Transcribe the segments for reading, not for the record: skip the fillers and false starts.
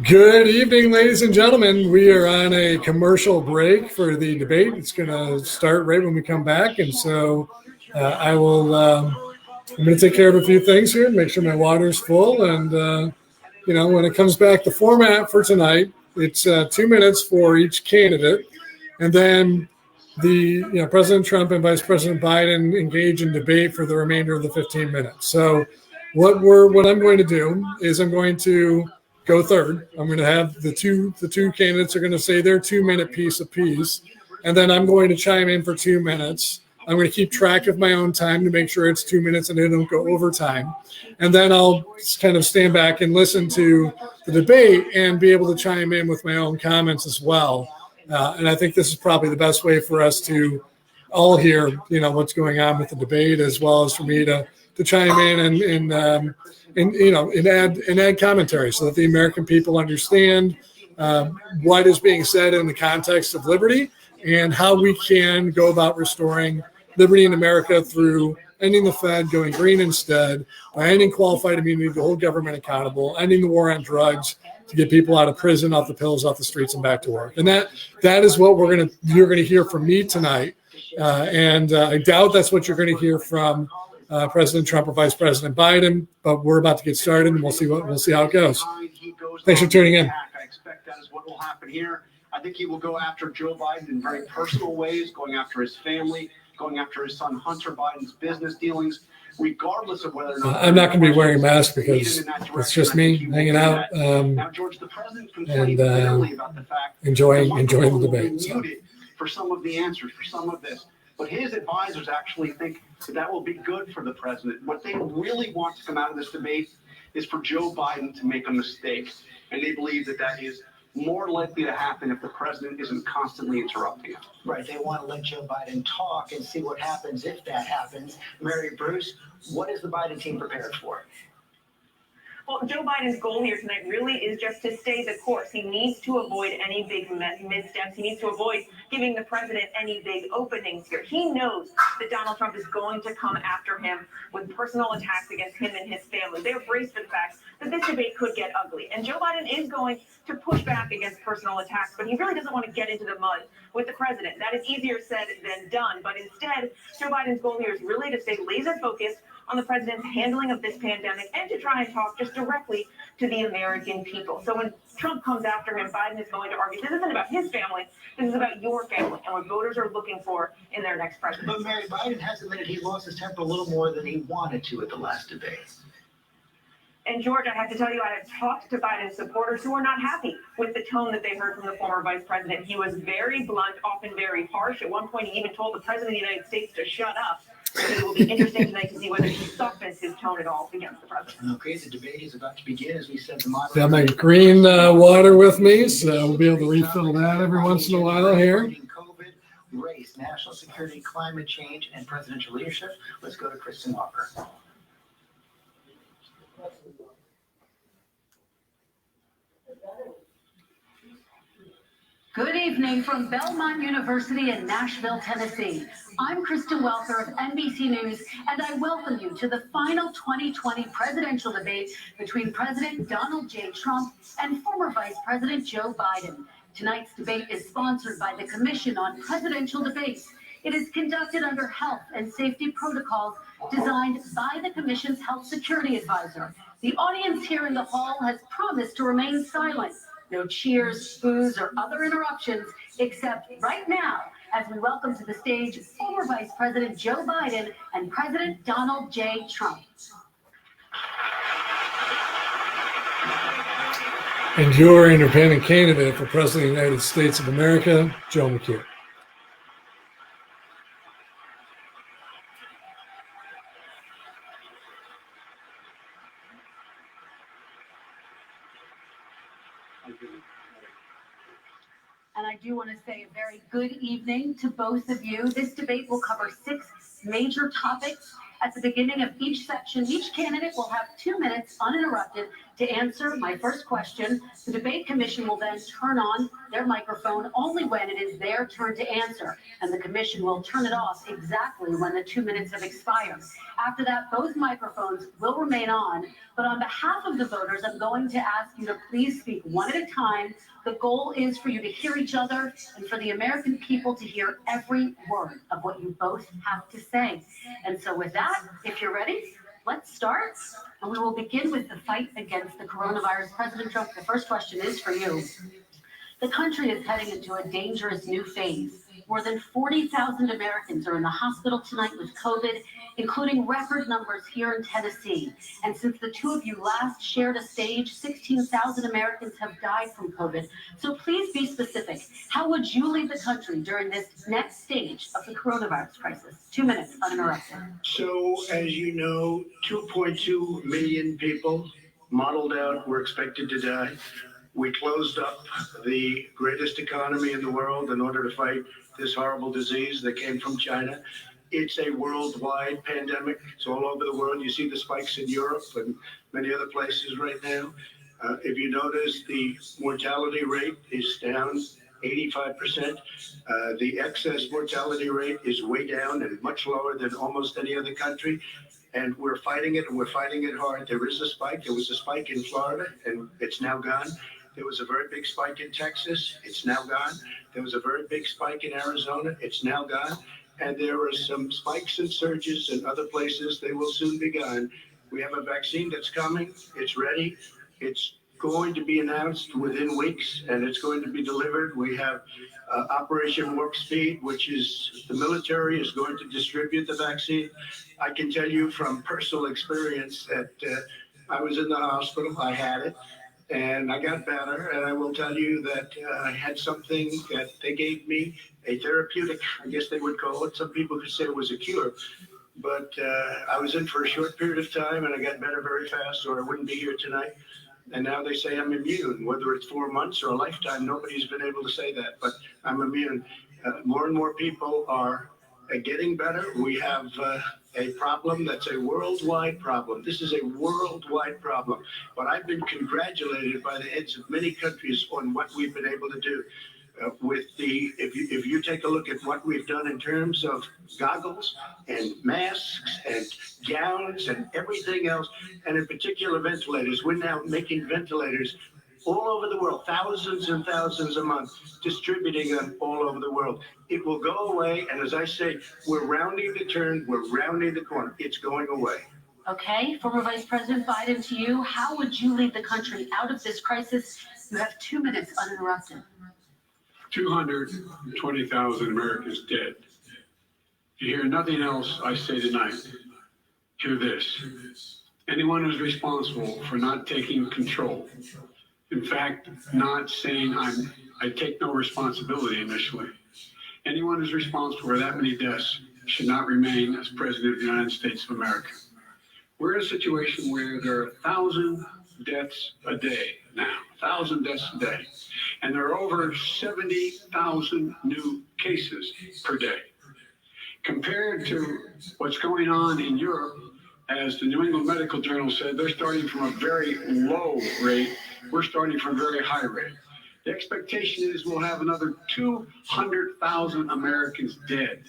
Good evening, ladies and gentlemen. We are on a commercial break for the debate. It's going to start right when we come back, and so I will. I'm going to take care of a few things here and make sure my water's full. And when it comes back, the format for tonight, it's 2 minutes for each candidate, and then President Trump and Vice President Biden engage in debate for the remainder of the 15 minutes. So what I'm going to do is I'm going to go third. I'm going to have the two candidates are going to say their 2 minute piece apiece, and then I'm going to chime in for 2 minutes. I'm going to keep track of my own time to make sure it's 2 minutes and I don't go over time. And then I'll kind of stand back and listen to the debate and be able to chime in with my own comments as well. And I think this is probably the best way for us to all hear, what's going on with the debate, as well as for me to chime in and add commentary so that the American people understand what is being said in the context of liberty and how we can go about restoring liberty in America through ending the Fed, going green instead, by ending qualified immunity to hold government accountable, ending the war on drugs, to get people out of prison, off the pills, off the streets, and back to work. And that is what you're gonna hear from me tonight. And I doubt that's what you're going to hear from President Trump or Vice President Biden. But we're about to get started, and we'll see how it goes. Thanks for tuning in. I expect that is what will happen here. I think he will go after Joe Biden in very personal ways, going after his family, going after his son Hunter Biden's business dealings, regardless of whether or not I'm not going to be wearing a mask because it's just me hanging out now, George, the president complained and about the fact enjoying the debate. So. For some of the answers, for some of this. But his advisors actually think that will be good for the president. What they really want to come out of this debate is for Joe Biden to make a mistake. And they believe that is more likely to happen if the president isn't constantly interrupting him. Right. They want to let Joe Biden talk and see what happens if that happens. Mary Bruce, what is the Biden team prepared for? Well, Joe Biden's goal here tonight really is just to stay the course. He needs to avoid any big missteps. He needs to avoid giving the president any big openings here. He knows that Donald Trump is going to come after him with personal attacks against him and his family. They're braced for the fact that this debate could get ugly. And Joe Biden is going to push back against personal attacks, but he really doesn't want to get into the mud with the president. That is easier said than done. But instead, Joe Biden's goal here is really to stay laser focused on the president's handling of this pandemic and to try and talk just directly to the American people. So when Trump comes after him, Biden is going to argue this isn't about his family, this is about your family and what voters are looking for in their next president. But Mary, Biden has admitted he lost his temper a little more than he wanted to at the last debate. And George, I have to tell you, I have talked to Biden supporters who are not happy with the tone that they heard from the former vice president. He was very blunt, often very harsh. At one point, he even told the president of the United States to shut up. It will be interesting tonight to see whether he softens his tone at all against the president. Okay, the debate is about to begin. As we said, the moderator. Got my green water with me, so we'll be able to refill that every once in a while here. COVID, race, national security, climate change, and presidential leadership. Let's go to Kristen Walker. Good evening from Belmont University in Nashville, Tennessee. I'm Kristen Welker of NBC News, and I welcome you to the final 2020 presidential debate between President Donald J. Trump and former Vice President Joe Biden. Tonight's debate is sponsored by the Commission on Presidential Debates. It is conducted under health and safety protocols designed by the Commission's health security advisor. The audience here in the hall has promised to remain silent. No cheers, boos, or other interruptions, except right now, as we welcome to the stage former Vice President Joe Biden and President Donald J. Trump. And your independent candidate for President of the United States of America, Joe McHugh. And I do want to say a very good evening to both of you. This debate will cover 6 major topics. At the beginning of each section, each candidate will have 2 minutes uninterrupted To answer my first question, the debate commission will then turn on their microphone only when it is their turn to answer, and the commission will turn it off exactly when the 2 minutes have expired. After that, those microphones will remain on, but on behalf of the voters, I'm going to ask you to please speak one at a time. The goal is for you to hear each other and for the American people to hear every word of what you both have to say. And so with that, if you're ready, let's start. And we will begin with the fight against the coronavirus. President Trump, the first question is for you. The country is heading into a dangerous new phase. More than 40,000 Americans are in the hospital tonight with COVID, including record numbers here in Tennessee. And since the two of you last shared a stage, 16,000 Americans have died from COVID. So please be specific. How would you lead the country during this next stage of the coronavirus crisis? 2 minutes, uninterrupted. So, as you know, 2.2 million people modeled out were expected to die. We closed up the greatest economy in the world in order to fight this horrible disease that came from China. It's a worldwide pandemic. It's all over the world. You see the spikes in Europe and many other places right now. If you notice, the mortality rate is down 85%. The excess mortality rate is way down and much lower than almost any other country. And we're fighting it, and we're fighting it hard. There is a spike. There was a spike in Florida, and it's now gone. There was a very big spike in Texas. It's now gone. There was a very big spike in Arizona. It's now gone. And there are some spikes and surges in other places. They will soon be gone. We have a vaccine that's coming. It's ready. It's going to be announced within weeks, and it's going to be delivered. We have Operation Warp Speed, which is the military is going to distribute the vaccine. I can tell you from personal experience that I was in the hospital. I had it, and I got better. And I will tell you that I had something that they gave me, a therapeutic, I guess they would call it. Some people could say it was a cure. But I was in for a short period of time, and I got better very fast, or I wouldn't be here tonight. And now they say I'm immune, whether it's 4 months or a lifetime. Nobody's been able to say that, but I'm immune. More and more people are getting better. We have a problem that's a worldwide problem. This is a worldwide problem. But I've been congratulated by the heads of many countries on what we've been able to do. If you take a look at what we've done in terms of goggles and masks and gowns and everything else, and in particular ventilators, we're now making ventilators all over the world, thousands and thousands a month, distributing them all over the world. It will go away, and as I say, we're rounding the turn, we're rounding the corner. It's going away. Okay, former Vice President Biden, to you, how would you lead the country out of this crisis? You have 2 minutes uninterrupted. 220,000 Americans dead. If you hear nothing else I say tonight, hear this. Anyone who's responsible for not taking control, in fact, not saying I take no responsibility initially, anyone who's responsible for that many deaths should not remain as President of the United States of America. We're in a situation where there are 1,000 deaths a day now, 1,000 deaths a day. And there are over 70,000 new cases per day. Compared to what's going on in Europe, as the New England Medical Journal said, they're starting from a very low rate. We're starting from a very high rate. The expectation is we'll have another 200,000 Americans dead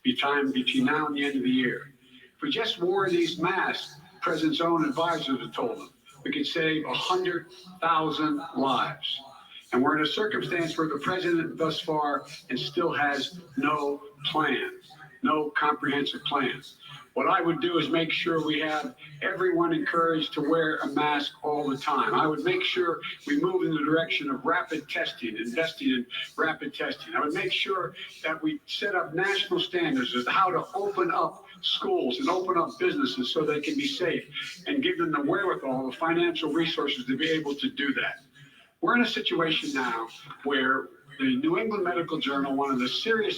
between now and the end of the year. If we just wore these masks, the president's own advisors have told them, we could save 100,000 lives. And we're in a circumstance where the president thus far and still has no plan, no comprehensive plan. What I would do is make sure we have everyone encouraged to wear a mask all the time. I would make sure we move in the direction of rapid testing, investing in rapid testing. I would make sure that we set up national standards as to how to open up schools and open up businesses so they can be safe and give them the wherewithal, the financial resources to be able to do that. We're in a situation now where the New England Medical Journal, one of the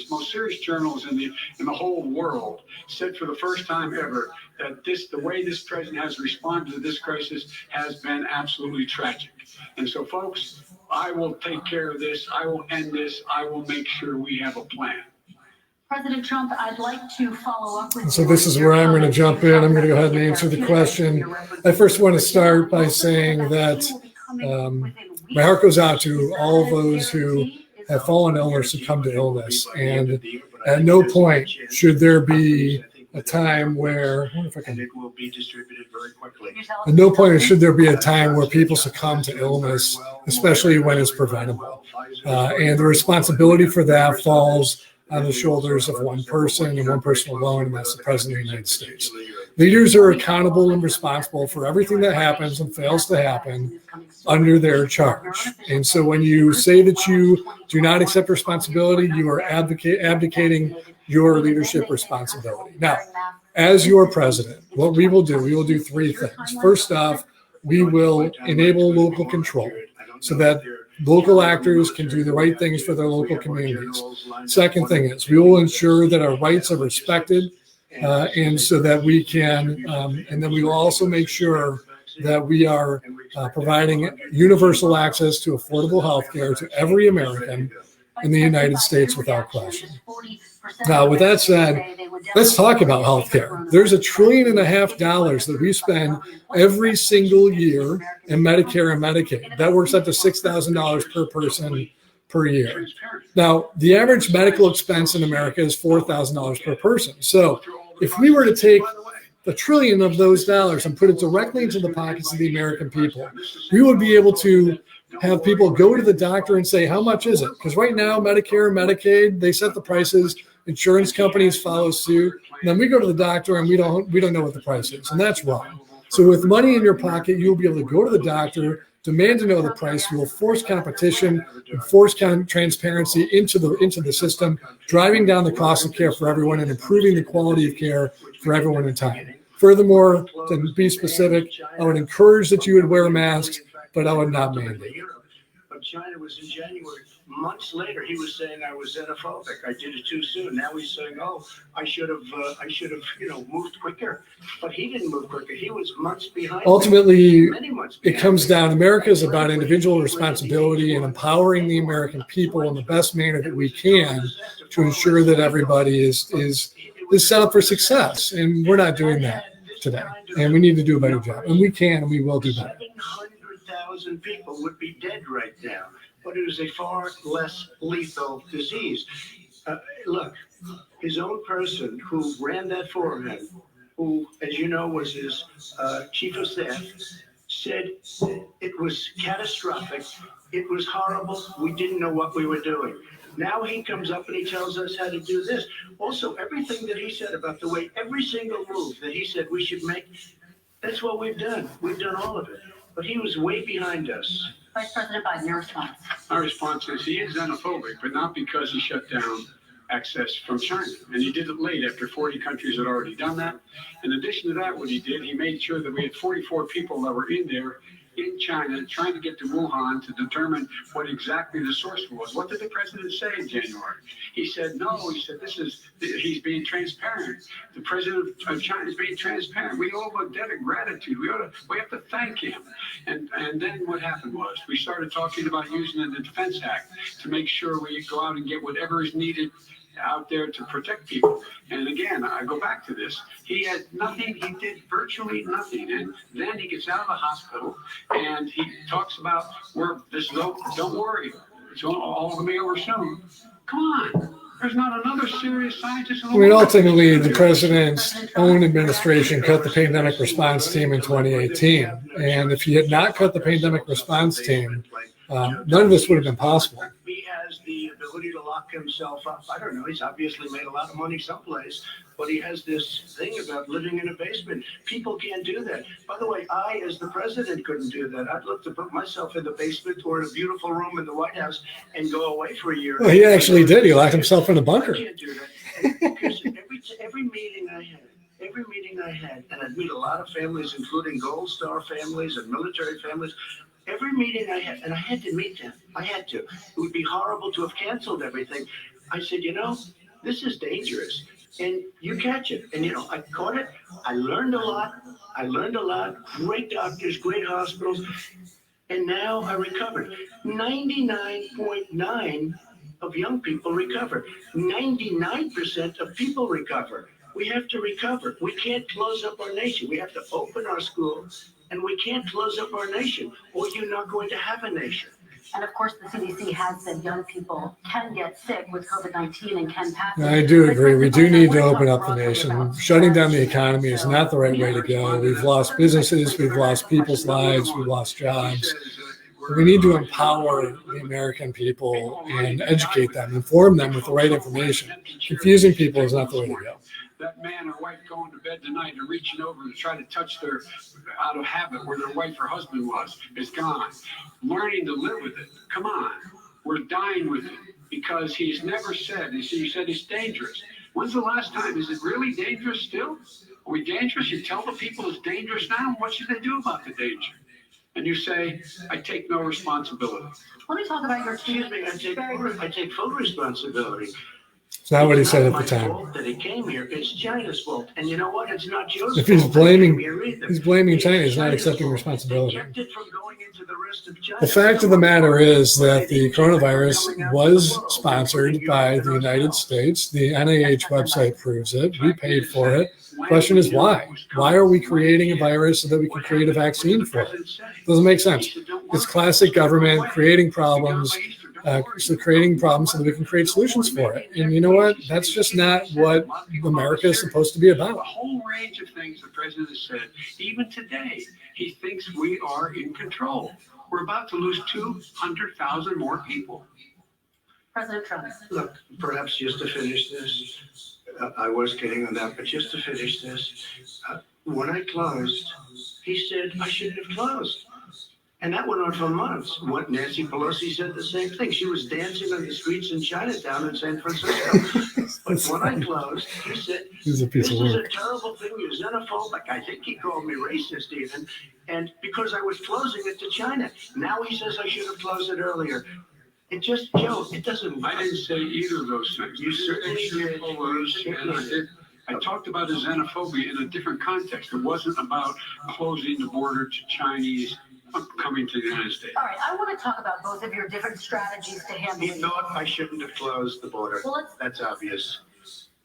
most serious journals in the whole world, said for the first time ever that the way this president has responded to this crisis has been absolutely tragic. And so, folks, I will take care of this. I will end this. I will make sure we have a plan. President Trump, I'd like to follow up with So this is where I'm going to jump in. I'm going to go ahead and answer the question. I first want to start by saying that my heart goes out to all those who have fallen ill or succumbed to illness. And at no point should there be a time where, I wonder if I can, And it will be distributed very quickly. at no point should there be a time where people succumb to illness, especially when it's preventable. And the responsibility for that falls on the shoulders of one person and one person alone, and that's the President of the United States. Leaders are accountable and responsible for everything that happens and fails to happen under their charge. And so when you say that you do not accept responsibility, you are abdicating your leadership responsibility. Now, as your president, what we will do three things. First off, we will enable local control so that local actors can do the right things for their local communities. Second thing is we will ensure that our rights are respected, and so that we can, and then we will also make sure that we are providing universal access to affordable health care to every American in the United States without question. Now, with that said, let's talk about healthcare. There's $1.5 trillion that we spend every single year in Medicare and Medicaid. That works up to $6,000 per person per year. Now, the average medical expense in America is $4,000 per person. So if we were to take $1 trillion of those dollars and put it directly into the pockets of the American people, we would be able to have people go to the doctor and say, how much is it? Because right now, Medicare and Medicaid, they set the prices. Insurance companies follow suit. And then we go to the doctor and we don't know what the price is. And that's wrong. So with money in your pocket, you'll be able to go to the doctor, demand to know the price. You will force competition and force transparency into the system, driving down the cost of care for everyone and improving the quality of care for everyone in time. Furthermore, to be specific, I would encourage that you would wear masks, but I would not mandate it. But China was in January. Months later, he was saying I was xenophobic. I did it too soon. Now he's saying, "Oh, I should have, moved quicker." But he didn't move quicker. He was months behind. Ultimately, many months it behind. comes down. America is about individual responsibility and empowering the American people in the best manner that we can to ensure that everybody is set up for success. And we're not doing that today. And we need to do a better job. And we can and we will do better. 700,000 people would be dead right now, but it is a far less lethal disease. Look, his own person who ran that for him, who, as you know, was his chief of staff, said it was catastrophic. It was horrible. We didn't know what we were doing. Now he comes up and he tells us how to do this. Also, everything that he said about the way every single move that he said we should make, that's what we've done. We've done all of it. But he was way behind us. Vice President Biden, your response. Our response is he is xenophobic, but not because he shut down access from China. And he did it late after 40 countries had already done that. In addition to that, what he did, he made sure that we had 44 people that were in there in China trying to get to Wuhan to determine what exactly the source was. What did the president say in January? He said, no, he said, he's being transparent. The president of China is being transparent. We owe him a debt of gratitude. We have to thank him. And then what happened was we started talking about using the Defense Act to make sure we go out and get whatever is needed out there to protect people. And again, I go back to this. He had nothing. He did virtually nothing. And then he gets out of the hospital and he talks about don't worry. It's all going to be over soon. Come on. There's not another serious scientist in the world. Ultimately, the president's own administration cut the pandemic response team in 2018. And if he had not cut the pandemic response team, none of this would have been possible. He has the ability to lock himself up. I don't know. He's obviously made a lot of money someplace, but he has this thing about living in a basement. People can't do that. By the way, I, as the president, couldn't do that. I'd love to put myself in the basement or in a beautiful room in the White House and go away for a year. Well, he actually did. He locked himself in a bunker. I can't do that. Because every meeting I had, and I'd meet a lot of families, including Gold Star families and military families. Every meeting I had, and I had to meet them. I had to. It would be horrible to have canceled everything. I said, this is dangerous. And you catch it. And, I caught it. I learned a lot. Great doctors, great hospitals. And now I recovered. 99.9 of young people recover. 99% of people recover. We have to recover. We can't close up our nation. We have to open our schools, and we can't close up our nation, or you're not going to have a nation. And of course, the CDC has said young people can get sick with COVID-19 and can pass it. I do agree. We do need to I wanna open talk up the broadly nation. about Shutting down the strategy. economy is not the right way to go. We've lost businesses, we've lost people's lives, we've lost jobs. We need to empower the American people and educate them, inform them with the right information. Confusing people is not the way to go. That man or wife going to bed tonight and reaching over to try to touch their, out of habit, where their wife or husband was, is gone. Learning to live with it. Come on. We're dying with it because he's never said, he said it's dangerous. When's the last time? Is it really dangerous still? Are we dangerous? You tell the people it's dangerous now. What should they do about the danger? And you say, I take no responsibility. Let me talk about your Excuse me, I take full responsibility. It's not what he said at It's the not my time. fault that he came here. It's China's fault. And you know what? It's not yours. If he's fault that he blaming, came here either. he's blaming It's China. He's not China's accepting fault. responsibility. They kept it from going into the rest of China. The fact of the matter is that the coronavirus was sponsored by the United States. The NIH website proves it. We paid for it. The question is why? Why are we creating a virus so that we can create a vaccine for it? Doesn't make sense. It's classic government creating problems, so creating problems so that we can create solutions for it. And you know what? That's just not what America is supposed to be The about. whole range of things the president has said, even today, he thinks we are in control. We're about to lose 200,000 more people. President Trump. Look, perhaps just to finish this, I was kidding on that, but just to finish this, when I closed, he said I shouldn't have closed. And that went on for months. What Nancy Pelosi said the same thing. She was dancing on the streets in Chinatown in San Francisco. But when I closed, he said, He's a piece this of is a work. terrible thing. You're xenophobic. I think he called me racist even. And because I was closing it to China. Now he says I should have closed it earlier. It just, Joe, it doesn't work. I didn't say either of those things. You certainly did. You certainly did. I talked about his xenophobia in a different context. It wasn't about closing the border to Chinese coming to the United States. All right, I want to talk about both of your different strategies to handle He it. thought I shouldn't have closed the border. Well, That's obvious.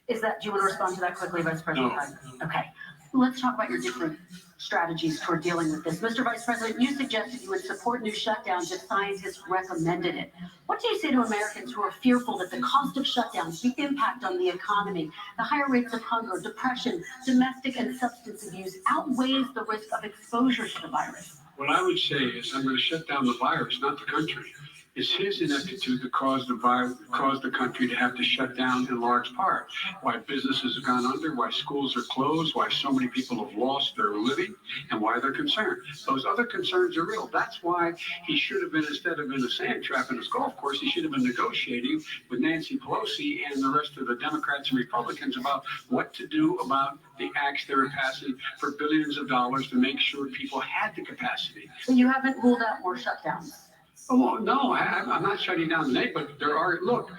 do you want to respond to that quickly, Vice President? No. Okay. Let's talk about your different strategies toward dealing with this. Mr. Vice President, you suggested you would support new shutdowns if scientists recommended it. What do you say to Americans who are fearful that the cost of shutdowns, the impact on the economy, the higher rates of hunger, depression, domestic and substance abuse outweighs the risk of exposure to the virus? What I would say is I'm going to shut down the virus, not the country. It's his ineptitude that caused the country to have to shut down in large part. Why businesses have gone under, why schools are closed, why so many people have lost their living, and why they're concerned. Those other concerns are real. That's why he should have been, instead of in a sand trap in his golf course, he should have been negotiating with Nancy Pelosi and the rest of the Democrats and Republicans about what to do about the acts they were passing for billions of dollars to make sure people had the capacity. So you haven't ruled out more shutdowns? Oh, no, I'm not shutting down the name, but there are, look.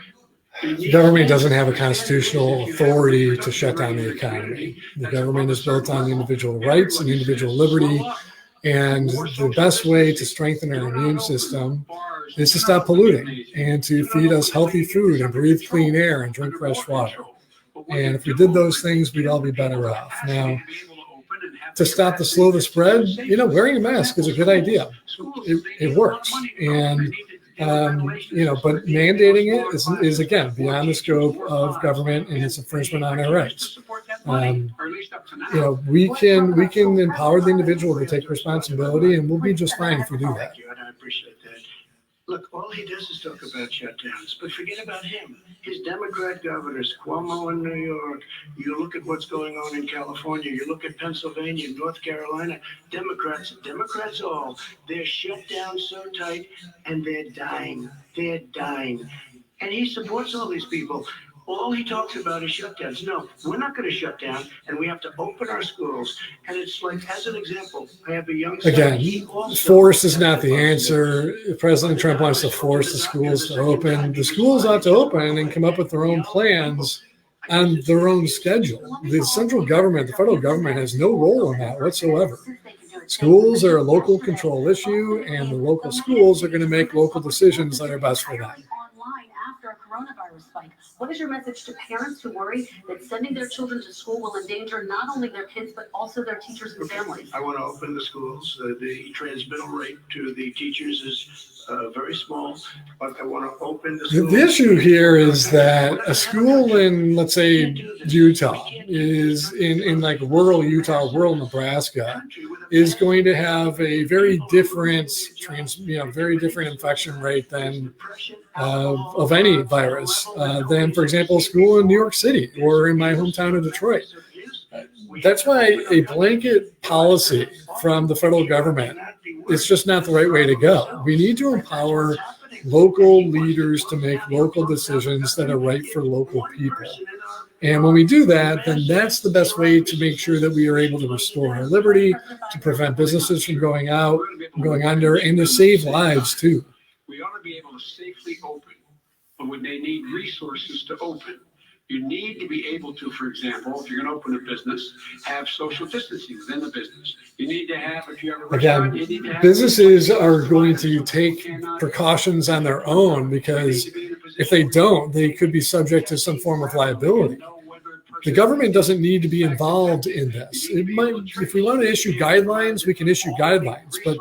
The government doesn't have a constitutional authority to shut down the economy. The government is built on individual rights and individual liberty. And the best way to strengthen our immune system is to stop polluting and to feed us healthy food and breathe clean air and drink fresh water. And if we did those things, we'd all be better off. Now, to stop the spread, wearing a mask is a good idea. It works. And, but mandating it is again, beyond the scope of government and its infringement on our rights. We can empower the individual to take responsibility, and we'll be just fine if we do that. Thank you, and I appreciate that. Look, all he does is talk about shutdowns, but forget about him. His Democrat governors, Cuomo in New York, you look at what's going on in California, you look at Pennsylvania, North Carolina, Democrats all, they're shut down so tight, and they're dying. They're dying. And he supports all these people. All he talks about is shutdowns. No, we're not going to shut down, and we have to open our schools. And it's like, as an example, I have a young son. Again, force is not the answer. President Trump wants to force the schools to open. The schools ought to open and come up with their own plans on their own schedule. The central government, the federal government, has no role in that whatsoever. Schools are a local control issue, and the local schools are going to make local decisions that are best for them. What is your message to parents who worry that sending their children to school will endanger not only their kids, but also their teachers and families? I want to open the schools. The transmittal rate to the teachers is very small, but I want to open the schools. The issue here is that a school in, let's say, Utah is in like rural Utah, rural Nebraska, is going to have a very different very different infection rate than of any virus than, for example, a school in New York City or in my hometown of Detroit. That's why a blanket policy from the federal government is just not the right way to go. We need to empower local leaders to make local decisions that are right for local people. And when we do that, then that's the best way to make sure that we are able to restore our liberty, to prevent businesses from going out, from going under, and to save lives too. We ought to be able to safely open, but when they need resources to open, you need to be able to, for example, if you're going to open a business, have social distancing within the business. You need to have, if you have a restaurant, you need to have businesses are going to take precautions on their own, because if they don't, they could be subject to some form of liability. The government doesn't need to be involved in this. It might, if we want to issue guidelines, we can issue guidelines, but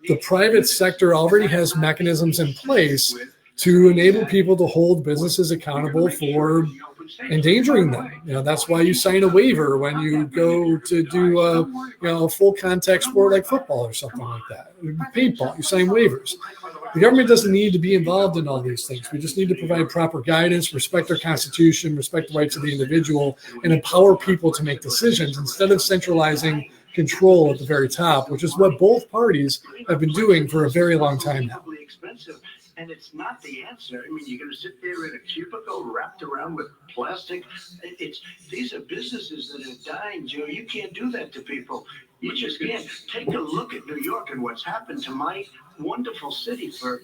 the private sector already has mechanisms in place to enable people to hold businesses accountable for endangering them. That's why you sign a waiver when you go to do a full contact sport like football or something like that. Paintball, you sign waivers. The government doesn't need to be involved in all these things. We just need to provide proper guidance, respect our Constitution, respect the rights of the individual, and empower people to make decisions instead of centralizing control at the very top, which is what both parties have been doing for a very long time now. And it's not the answer. I mean, you're going to sit there in a cubicle wrapped around with plastic. These are businesses that are dying, Joe. You can't do that to people. You just can't. Take a look at New York and what's happened to my wonderful city for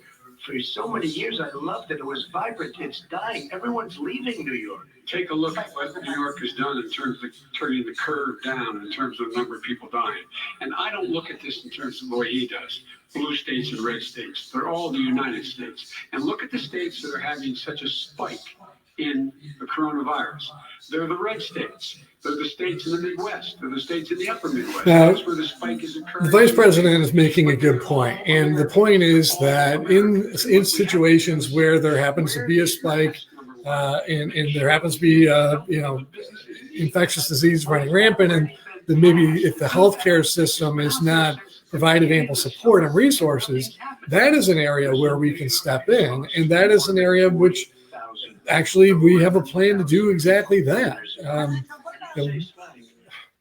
so many years. I loved it. It was vibrant. It's dying. Everyone's leaving New York. Take a look at what New York has done in terms of turning the curve down in terms of the number of people dying. And I don't look at this in terms of the way he does. Blue states and red states. They're all the United States. And look at the states that are having such a spike in the coronavirus. They're the red states. They're the states in the Midwest. They're the states in the upper Midwest. Now, that's where the spike is occurring. The vice president is making a good point. And the point is that in situations where there happens to be a spike and there happens to be, infectious disease running rampant, and then maybe if the healthcare system is not provided ample support and resources, that is an area where we can step in. And that is an area which actually we have a plan to do exactly that.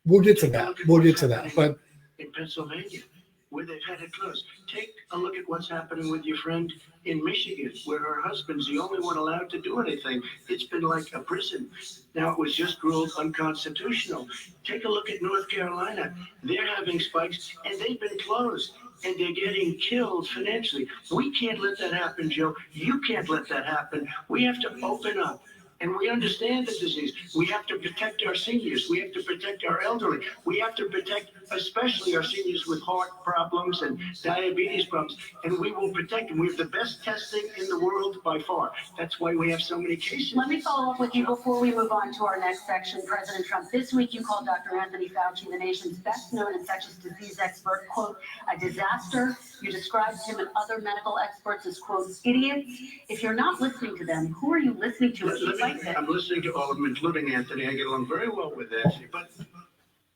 We'll get to that. But in Pennsylvania, where they've had it closed, take a look at what's happening with your friend in Michigan, where her husband's the only one allowed to do anything. It's been like a prison. Now it was just ruled unconstitutional. Take a look at North Carolina. They're having spikes and they've been closed and they're getting killed financially. We can't let that happen, Joe. You can't let that happen. We have to open up. And we understand the disease. We have to protect our seniors. We have to protect our elderly. We have to protect especially our seniors with heart problems and diabetes problems. And we will protect them. We have the best testing in the world by far. That's why we have so many cases. Let me follow up with you before we move on to our next section. President Trump, this week you called Dr. Anthony Fauci, the nation's best known infectious disease expert, quote, a disaster. You described him and other medical experts as, quote, idiots. If you're not listening to them, who are you listening to? I'm listening to all of them, including Anthony. I get along very well with Anthony, but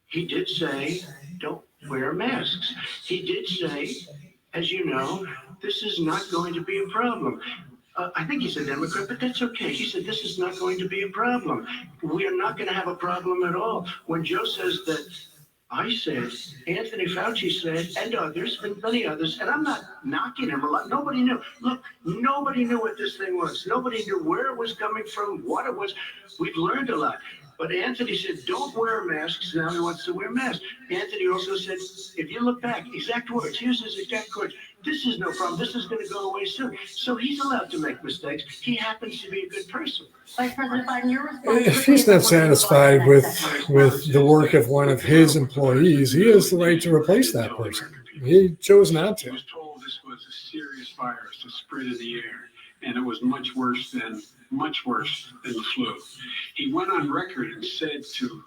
he did say, don't wear masks. He did say, as you know, this is not going to be a problem. I think he's a Democrat, but that's okay. He said, this is not going to be a problem. We are not going to have a problem at all. When Joe says that, I said, Anthony Fauci said, and others, and many others, and I'm not knocking him a lot. Nobody knew. Look, nobody knew what this thing was. Nobody knew where it was coming from, what it was. We've learned a lot. But Anthony said, don't wear masks. Now he wants to wear masks. Anthony also said, if you look back, exact words, here's his exact words. This is no problem. This is going to go away soon. So he's allowed to make mistakes. He happens to be a good person. Vice President Biden, your response. If he's not satisfied with the work of one of his employees, he has the right to replace that person. He chose not to. He was told this was a serious virus to spread in the air. and it was much worse than the flu. He went on record and said to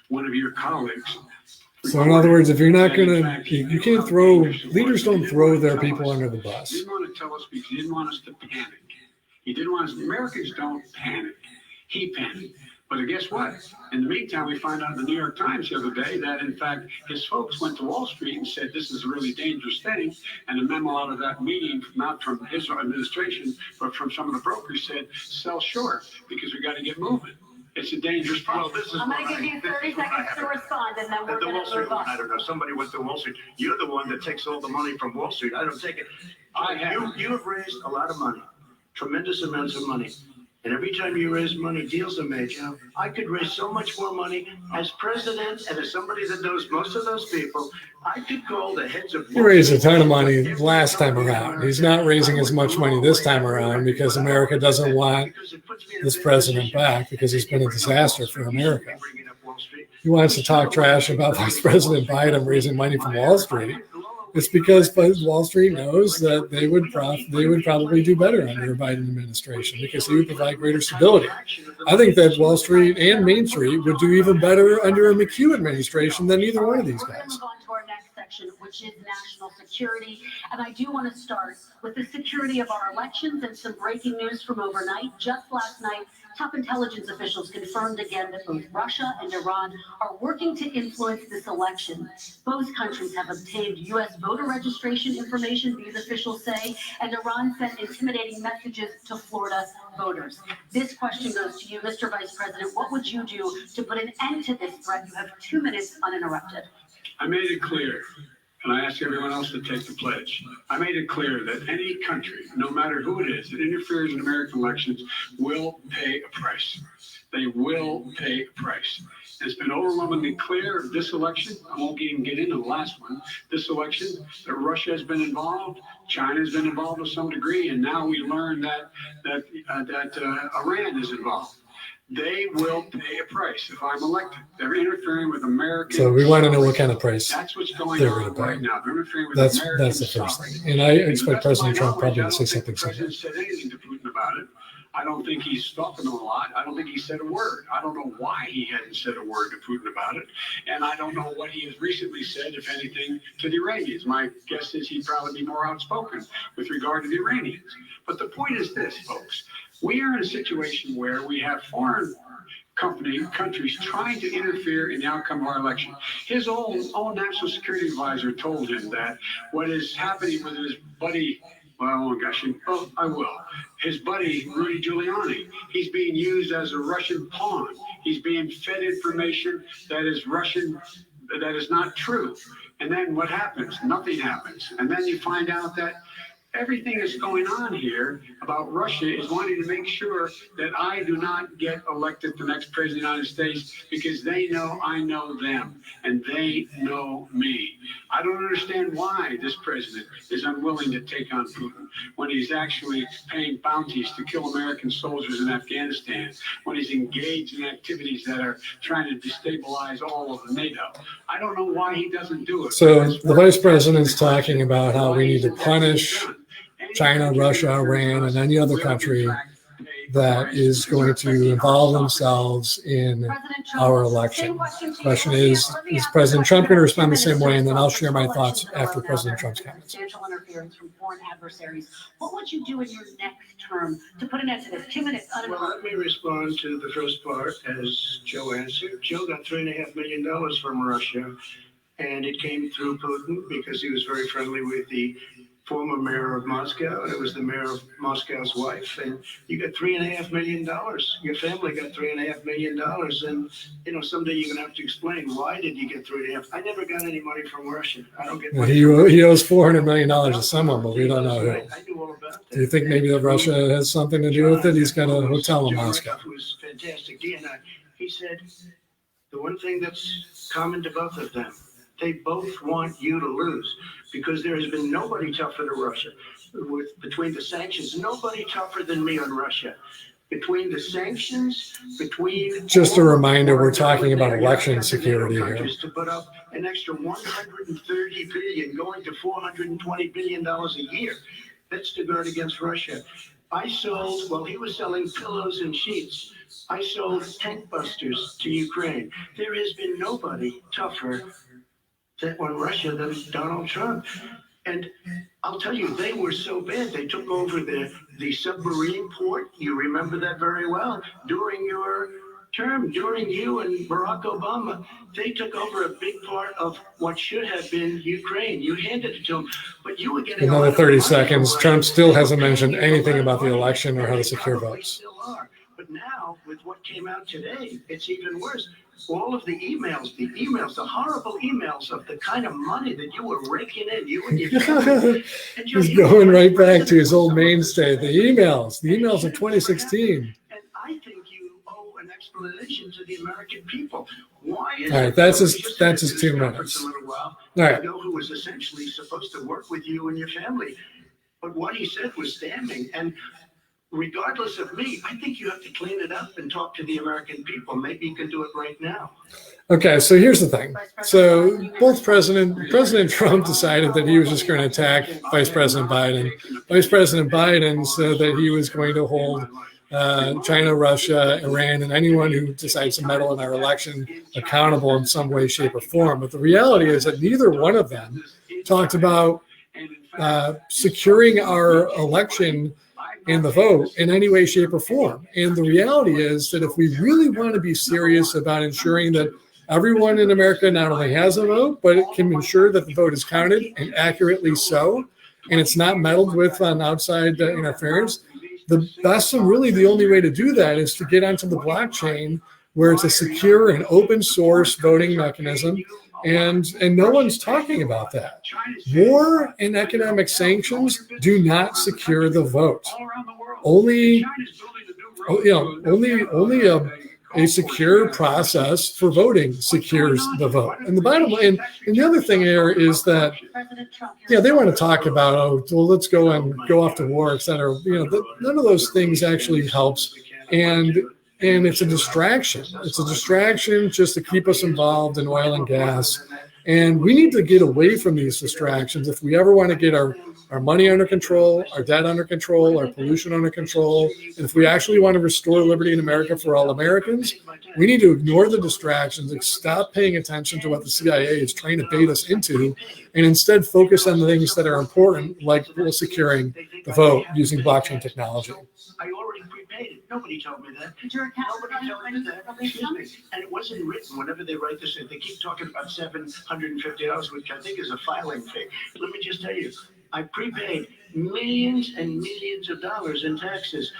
one of your colleagues. So in other words, if you're not going to, you can't throw, leaders don't throw their people under the bus. He didn't want to tell us because he didn't want us to panic. He didn't want us, Americans don't panic. He panicked. But guess what? In the meantime, we find out in the New York Times the other day that, in fact, his folks went to Wall Street and said this is a really dangerous thing. And a memo out of that meeting, not from his administration, but from some of the brokers said, sell short because we got to get moving. It's a dangerous problem. Well, I'm going to give you 30 seconds to respond, and then we're the going Wall to Street move one, on. I don't know. Somebody went to Wall Street. You're the one that takes all the money from Wall Street. I don't take it. You have raised a lot of money, tremendous amounts of money. And every time you raise money, deals are made. You know, I could raise so much more money as president and as somebody that knows most of those people. I could call the heads of. He raised a ton of money last time around. He's not raising as much money this time around because America doesn't want this president back because he's been a disaster for America. He wants to talk trash about Vice President Biden raising money from Wall Street. It's because Wall Street knows that they would probably do better under a Biden administration because he would provide greater stability. I think that Wall Street and Main Street would do even better under a McHugh administration than either one of these We're going to guys. move on to our next section, which is national security. And I do want to start with the security of our elections and some breaking news from overnight. Just last night, top intelligence officials confirmed again that both Russia and Iran are working to influence this election. Both countries have obtained U.S. voter registration information, these officials say, and Iran sent intimidating messages to Florida voters. This question goes to you, Mr. Vice President. What would you do to put an end to this threat? You have 2 minutes uninterrupted. I made it clear, and I ask everyone else to take the pledge. I made it clear that any country, no matter who it is, that interferes in American elections will pay a price. They will pay a price. It's been overwhelmingly clear this election, I won't even get into the last one, this election, that Russia has been involved, China has been involved to some degree, and now we learn that Iran is involved. They will pay a price if I'm elected. They're interfering with American. So we want to know what kind of price. That's what's going they're on gonna pay. right now. They're interfering with That's American the first sovereignty. thing. And I expect To President my Trump probably knowledge, to say I don't something think the similar. president said anything to Putin about it. I don't think he's talking to him a lot. I don't think he said a word. I don't know why he hadn't said a word to Putin about it. And I don't know what he has recently said, if anything, to the Iranians. My guess is he'd probably be more outspoken with regard to the Iranians. But the point is this, folks. We are in a situation where we have foreign countries trying to interfere in the outcome of our election. His own national security advisor told him that what is happening with his buddy, his buddy, Rudy Giuliani, he's being used as a Russian pawn. He's being fed information that is Russian, that is not true. And then what happens? Nothing happens. And then you find out that everything that's going on here about Russia is wanting to make sure that I do not get elected the next president of the United States because they know I know them and they know me. I don't understand why this president is unwilling to take on Putin when he's actually paying bounties to kill American soldiers in Afghanistan, when he's engaged in activities that are trying to destabilize all of NATO. I don't know why he doesn't do it. So the vice president's talking about how we need to punish China, Russia, Iran, and any other country that is going to involve themselves in our election. The question is President Trump going to respond the same way? And then I'll share my thoughts after President Trump's comments. Substantial interference from foreign adversaries. What would you do in your next term to put an end to this? 2 minutes Well, uninterrupted. let me respond to the first part as Joe answered. Joe got $3.5 million from Russia, and it came through Putin because he was very friendly with the former mayor of Moscow, and it was the mayor of Moscow's wife, and you got $3.5 million. Your family got $3.5 million, and someday you're gonna have to explain why did you get 3.5. I never got any money from Russia. I don't get money. He owes $400 million to someone, but we don't know who. I knew all about that. Do you think maybe that Russia has something to do with it? He's got a hotel in John Moscow. Reddick, who was fantastic. He said the one thing that's common to both of them, they both want you to lose because there has been nobody tougher to Russia. Between the sanctions, nobody tougher than me on Russia. Between the sanctions, Just a reminder, we're talking about election security here. to put up an extra $130 billion, going to $420 billion a year. That's to guard against Russia. I sold, while he was selling pillows and sheets, I sold tank busters to Ukraine. There has been nobody tougher on Russia than Donald Trump. And I'll tell you, they were so bad. They took over the submarine port. You remember that very well. During your term, during you and Barack Obama, they took over a big part of what should have been Ukraine. You handed it to them, but you were getting Another 30 seconds. Trump still hasn't mentioned anything about the election or how to secure votes. Still are. But now, with what came out today, it's even worse. All of the emails, the horrible emails of the kind of money that you were raking in, you and your family. And He's going right back to his old mainstay, the emails of 2016. And I think you owe an explanation to the American people. Why is All right, it that's that his- we just that's had his this 2 conference minutes. A little while, All right. who was essentially supposed to work with you and your family. But what he said was damning. And regardless of me, I think you have to clean it up and talk to the American people. Maybe you can do it right now. Okay, so here's the thing. So both President Trump decided that he was just going to attack Vice President Biden. Vice President Biden said that he was going to hold China, Russia, Iran, and anyone who decides to meddle in our election accountable in some way, shape, or form. But the reality is that neither one of them talked about securing our election and the vote in any way, shape, or form. And the reality is that if we really want to be serious about ensuring that everyone in America not only has a vote, but it can ensure that the vote is counted and accurately so, and it's not meddled with on outside interference, the best and really the only way to do that is to get onto the blockchain where it's a secure and open source voting mechanism. And no one's talking about that. War and economic sanctions do not secure the vote. Only a secure process for voting secures the vote. And the bottom line, and the other thing here is that, they want to talk about, let's go off to war, et cetera. None of those things actually helps. And it's a distraction. It's a distraction just to keep us involved in oil and gas. And we need to get away from these distractions if we ever want to get our money under control, our debt under control, our pollution under control. And if we actually want to restore liberty in America for all Americans, we need to ignore the distractions and stop paying attention to what the CIA is trying to bait us into, and instead focus on the things that are important, like securing the vote using blockchain technology. I already prepaid it. Nobody told me that. Nobody told me that. Excuse me. And it wasn't written. Whenever they write this, they keep talking about $750, which I think is a filing fee. Let me just tell you, I prepaid millions and millions of dollars in taxes.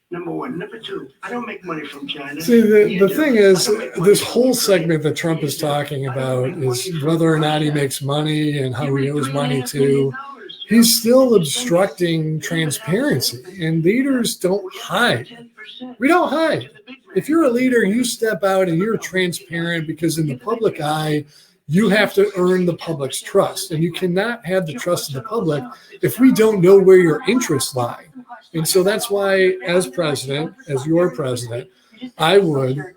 Number one. Number two, I don't make money from China. See, the thing is, this whole segment that Trump is talking about is whether or not he makes money and how he owes money to. He's still obstructing transparency, and leaders don't hide. We don't hide. If you're a leader, you step out and you're transparent, because in the public eye, you have to earn the public's trust, and you cannot have the trust of the public if we don't know where your interests lie. And so that's why, as president, as your president, I would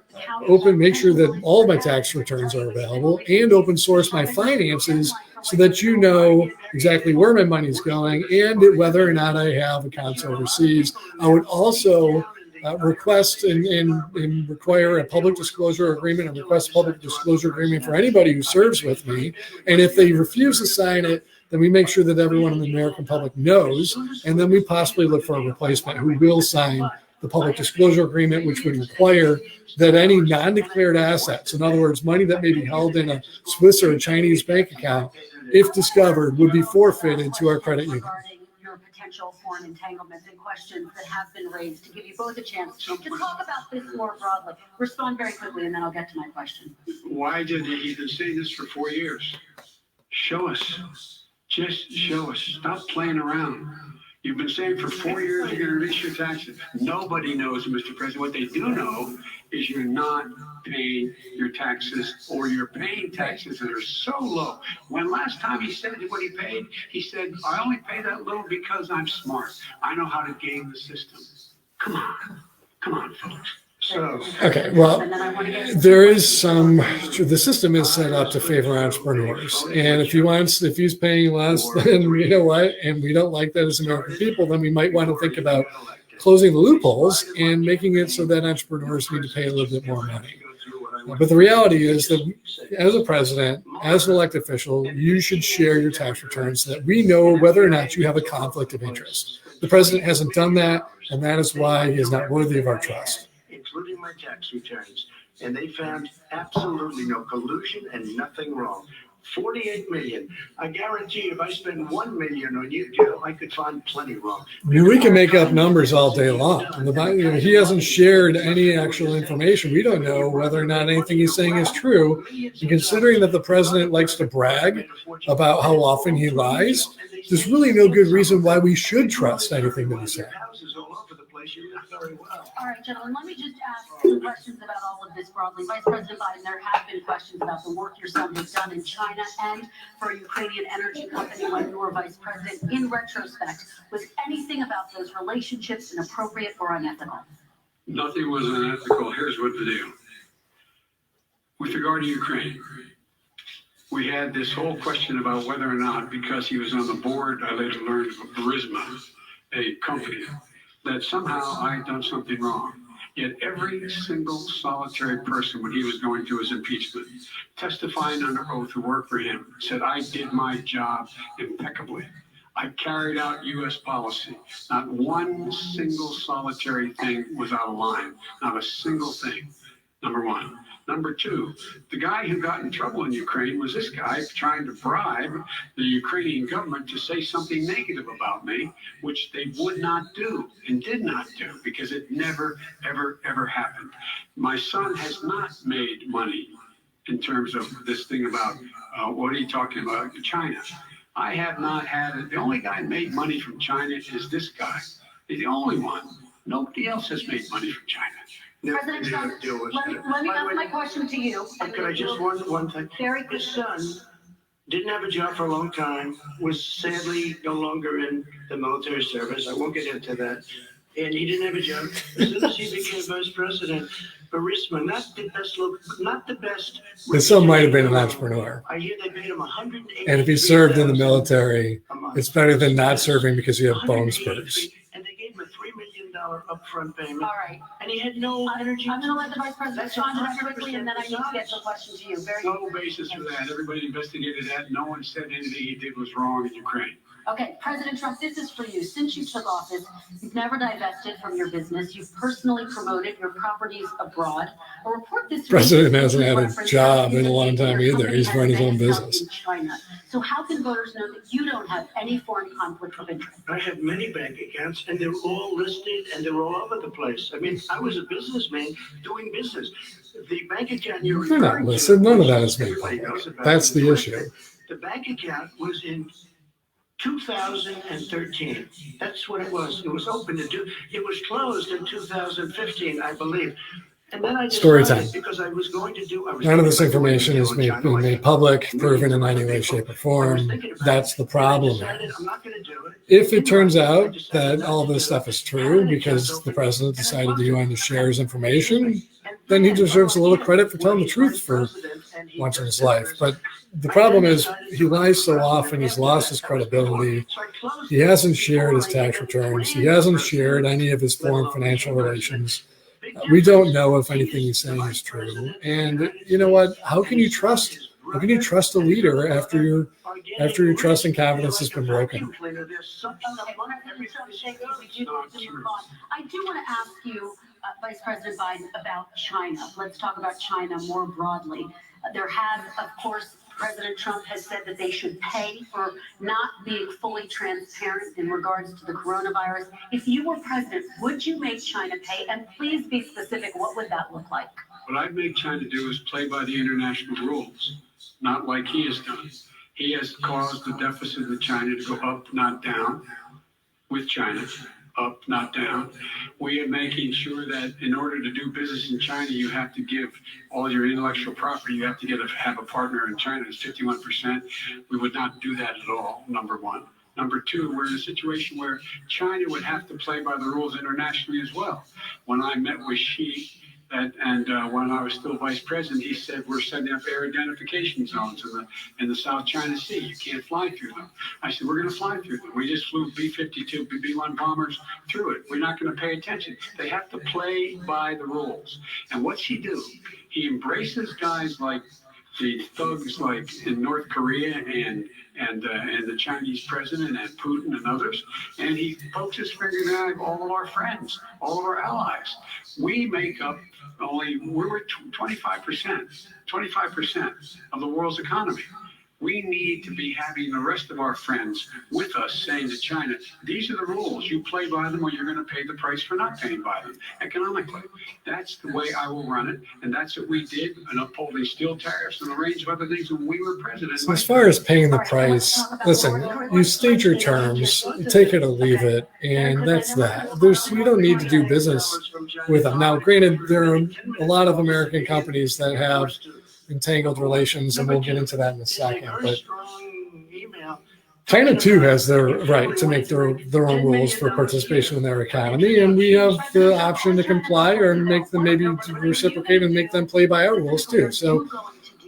make sure that all of my tax returns are available and open source my finances so that you know exactly where my money is going and whether or not I have accounts overseas. I would also request and require a public disclosure agreement and request a public disclosure agreement for anybody who serves with me. And if they refuse to sign it, then we make sure that everyone in the American public knows, and then we possibly look for a replacement who will sign the public disclosure agreement, which would require that any non-declared assets, in other words, money that may be held in a Swiss or a Chinese bank account, if discovered, would be forfeited to our credit union. Regarding your potential foreign entanglements and questions that have been raised, to give you both a chance to talk about this more broadly. Respond very quickly, and then I'll get to my question. Why did he been saying this for 4 years? Show us. Just show us. Stop playing around. You've been saying for 4 years you're going to release your taxes. Nobody knows, Mr. President. What they do know is you're not paying your taxes, or you're paying taxes that are so low. When last time he said what he paid, he said, I only pay that little because I'm smart. I know how to game the system. Come on, folks. So, okay, well, there is the system is set up to favor entrepreneurs. And if he's paying less, then you know what, and we don't like that as American people, then we might want to think about closing the loopholes and making it so that entrepreneurs need to pay a little bit more money. But the reality is that as a president, as an elected official, you should share your tax returns so that we know whether or not you have a conflict of interest. The president hasn't done that, and that is why he is not worthy of our trust. Including my tax returns. And they found absolutely no collusion and nothing wrong. 48 million. I guarantee if I spend 1 million on you, Joe, I could find plenty wrong. I mean, we can make up numbers all day long. And he hasn't shared any actual information. We don't know whether or not anything he's saying is true. And considering that the president likes to brag about how often he lies, there's really no good reason why we should trust anything that he's saying. All right, gentlemen, let me just ask some questions about all of this broadly. Vice President Biden, there have been questions about the work your son has done in China and for a Ukrainian energy company when you were vice president. In retrospect, was anything about those relationships inappropriate or unethical? Nothing was unethical. Here's what the deal. With regard to Ukraine, we had this whole question about whether or not, because he was on the board, I later learned of Burisma, a company, that somehow I had done something wrong. Yet every single solitary person, when he was going through his impeachment, testifying under oath who worked for him, said, I did my job impeccably. I carried out U.S. policy. Not one single solitary thing was out of line. Not a single thing. Number one. Number two, the guy who got in trouble in Ukraine was this guy trying to bribe the Ukrainian government to say something negative about me, which they would not do and did not do because it never, ever, ever happened. My son has not made money in terms of this thing about, what are you talking about, China? I have not had it. The only guy who made money from China is this guy. He's the only one. Nobody else has made money from China. President Trump, let me ask my question to you. Could I just one thing? Very good. His son didn't have a job for a long time, was sadly no longer in the military service. I won't get into that. And he didn't have a job. As soon as he became vice president, Burisma, not the best. His son might have been an entrepreneur. I hear they paid him $180,000. And if he served in the military, it's better than not serving because you have bone spurs. And they gave him a $3 million upfront payment. All right. And he had no energy. I'm going to let the vice president respond to that quickly, and then I need to get to a question to you. No basis for that. Everybody investigated that. No one said anything he did was wrong in Ukraine. Okay, President Trump, this is for you. Since you took office, you've never divested from your business. You've personally promoted your properties abroad. A report this President hasn't had a job in a long time either. He's running his own business. In China. So how can voters know that you don't have any foreign conflict of interest? I have many bank accounts, and they're all listed, and they're all over the place. I mean, I was a businessman doing business. The bank account you're They're referring not listed. None of that is made everybody public. knows about That's it. the issue. The bank account was in 2013. That's what it was. It was open to do. It was closed in 2015, I believe. And then I Story decided, time. because I was going to do. None of this information is being made public, proven in any way, shape, or form. That's the problem. I'm not going to do it. If it turns out that all this stuff is true because the president decided to go on to share his information, then he deserves a little credit for telling the truth for once in his life. But the problem is he lies so often, he's lost his credibility. He hasn't shared his tax returns. He hasn't shared any of his foreign financial relations. We don't know if anything he's saying is true. And you know what? How can you trust a leader after your trust and confidence has been broken? I do want to ask you, Vice President Biden, about China. Let's talk about China more broadly. There have, of course, President Trump has said that they should pay for not being fully transparent in regards to the coronavirus. If you were president, would you make China pay? And please be specific. What would that look like? What I'd make China do is play by the international rules, not like he has done. He has caused the deficit of China to go up, not down, with China. Up, not down. We are making sure that in order to do business in China, you have to give all your intellectual property. You have to have a partner in China. It's 51%. We would not do that at all, number one. Number two, we're in a situation where China would have to play by the rules internationally as well. When I met with Xi And when I was still vice president, he said we're setting up air identification zones in the South China Sea. You can't fly through them. I said we're going to fly through them. We just flew B-52, B-1 bombers through it. We're not going to pay attention. They have to play by the rules. And what's he do? He embraces guys like the thugs like in North Korea and the Chinese president and Putin and others, and he pokes his finger at all of our friends, all of our allies. We make up we're 25% of the world's economy. We need to be having the rest of our friends with us saying to China, these are the rules. You play by them or you're going to pay the price for not paying by them economically. That's the way I will run it. And that's what we did in upholding steel tariffs and a range of other things when we were president. So as far as paying the price, listen, you state your terms, take it or leave it, and that's that. You don't need to do business with them. Now, granted, there are a lot of American companies that have entangled relations, and we'll get into that in a second. But China too has their right to make their own rules for participation in their economy, and we have the option to comply or make them maybe reciprocate and make them play by our rules too. So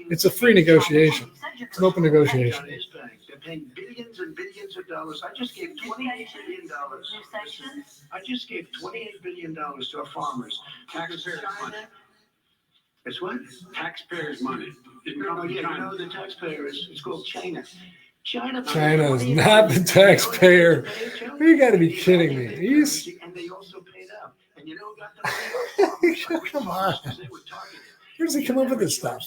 it's a free negotiation. It's an open negotiation. They're paying billions and billions of dollars. I just gave $28 billion. I just gave $28 billion to our farmers. Taxpayers' money. It's what? Taxpayers' money. The taxpayers. It's called China. China is not the taxpayer. You got to be kidding me. And they also paid up. And you know got the money. Come on. Where does he come up with this stuff?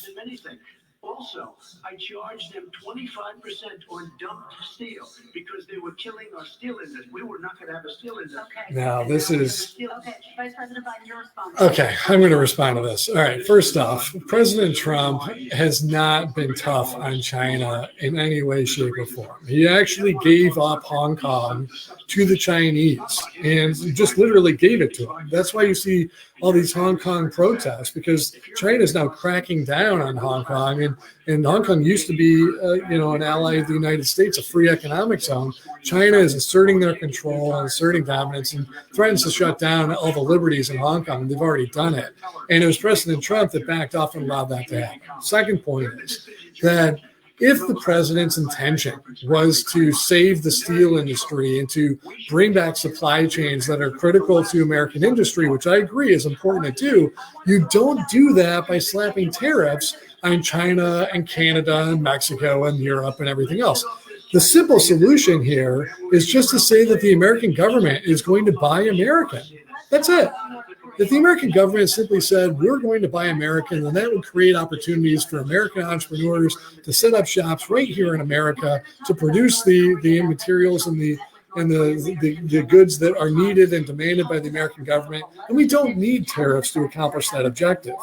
Also, I charged them 25% on dumped steel because they were killing our steel industry. We were not going to have a steel industry. Okay. Now, this is... Okay, Vice President Biden, your response. Okay, I'm going to respond to this. All right, first off, President Trump has not been tough on China in any way, shape, or form. He actually gave up Hong Kong to the Chinese and just literally gave it to them. That's why you see all these Hong Kong protests, because China is now cracking down on Hong Kong, and Hong Kong used to be, an ally of the United States, a free economic zone. China is asserting their control and asserting dominance and threatens to shut down all the liberties in Hong Kong. They've already done it, and it was President Trump that backed off and allowed that to happen. Second point is that if the president's intention was to save the steel industry and to bring back supply chains that are critical to American industry, which I agree is important to do, you don't do that by slapping tariffs on China and Canada and Mexico and Europe and everything else. The simple solution here is just to say that the American government is going to buy American. That's it. If the American government simply said, we're going to buy American, then that would create opportunities for American entrepreneurs to set up shops right here in America to produce the materials and the goods that are needed and demanded by the American government. And we don't need tariffs to accomplish that objective.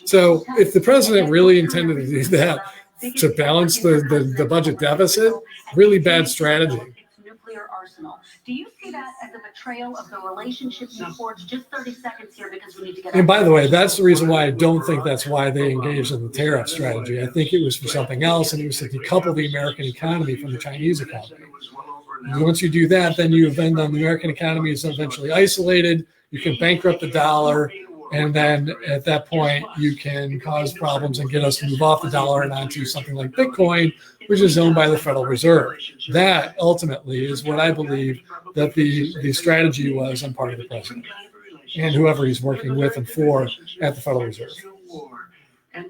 So if the president really intended to do that, to balance the budget deficit, really bad strategy. Arsenal. Do you see that as a betrayal of the relationship you forged? Just 30 seconds here because we need to get. And by the way, that's the reason why I don't think that's why they engaged in the tariff strategy. I think it was for something else, and it was to decouple the American economy from the Chinese economy. And once you do that, then the American economy is eventually isolated. You can bankrupt the dollar, and then at that point, you can cause problems and get us to move off the dollar and onto something like Bitcoin, which is owned by the Federal Reserve. That ultimately is what I believe that the strategy was on part of the president and whoever he's working with and for at the Federal Reserve. And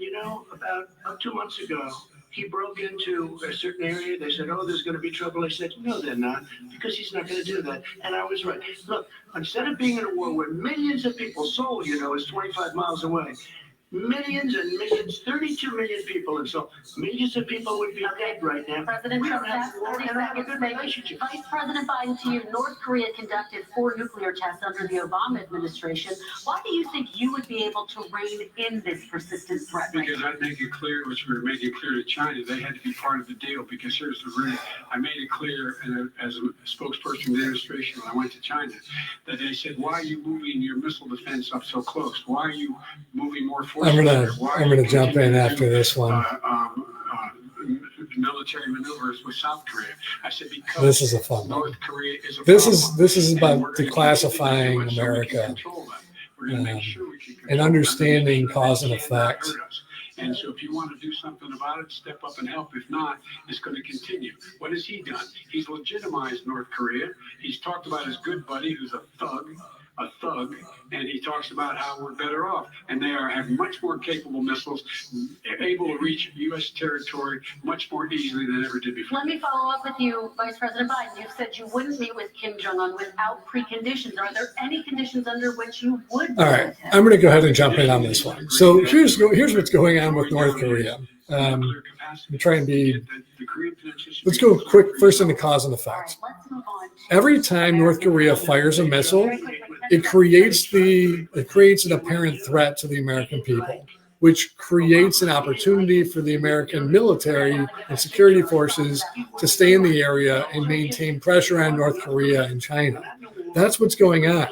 about 2 months ago, he broke into a certain area. They said, oh, there's going to be trouble. I said, no, they're not, because he's not going to do that. And I was right. Look, instead of being in a war where millions of people, Seoul, is 25 miles away, millions and millions, 32 million people, and so millions of people would be dead right now. President Trump, that's 30 seconds. Vice President Biden, to you, North Korea conducted 4 nuclear tests under the Obama administration. Why do you think you would be able to rein in this persistent threat? Because I'd make it clear, which we were making clear to China, they had to be part of the deal. Because here's the reason. I made it clear, and as a spokesperson of the administration, when I went to China, that they said, why are you moving your missile defense up so close? Why are you moving more forces? I'm gonna jump in after this one. Military maneuvers with South Korea. I said because this is a fun one. North Korea is a this is about declassifying America. We're going to make sure we can and understanding cause and effect. And so if you want to do something about it, step up and help. If not, it's going to continue. What has he done? He's legitimized North Korea. He's talked about his good buddy who's a thug, and he talks about how we're better off. And they have much more capable missiles, able to reach U.S. territory much more easily than ever did before. Let me follow up with you, Vice President Biden. You've said you wouldn't meet with Kim Jong-un without preconditions. Are there any conditions under which you would? All right, I'm going to go ahead and jump in on this one. So here's what's going on with North Korea. Let me try and be. Let's go quick first into cause and effect. Every time North Korea fires a missile, it creates an apparent threat to the American people, which creates an opportunity for the American military and security forces to stay in the area and maintain pressure on North Korea and China. That's what's going on.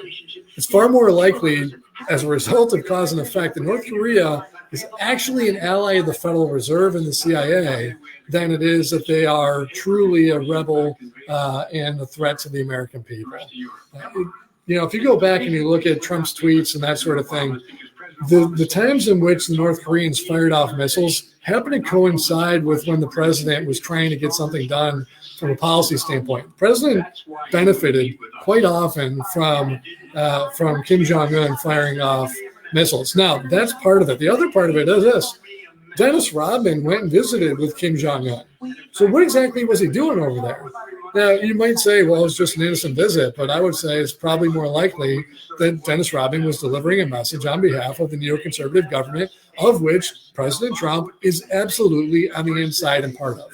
It's far more likely, as a result of cause and effect, that North Korea is actually an ally of the Federal Reserve and the CIA than it is that they are truly a rebel and a threat to the American people. If you go back and you look at Trump's tweets and that sort of thing, the times in which the North Koreans fired off missiles happened to coincide with when the president was trying to get something done from a policy standpoint. The president benefited quite often from Kim Jong-un firing off missiles. Now, that's part of it. The other part of it is this. Dennis Rodman went and visited with Kim Jong-un. So what exactly was he doing over there? Now, you might say, well, it's just an innocent visit, but I would say it's probably more likely that Dennis Rodman was delivering a message on behalf of the neoconservative government, of which President Trump is absolutely on the inside and part of.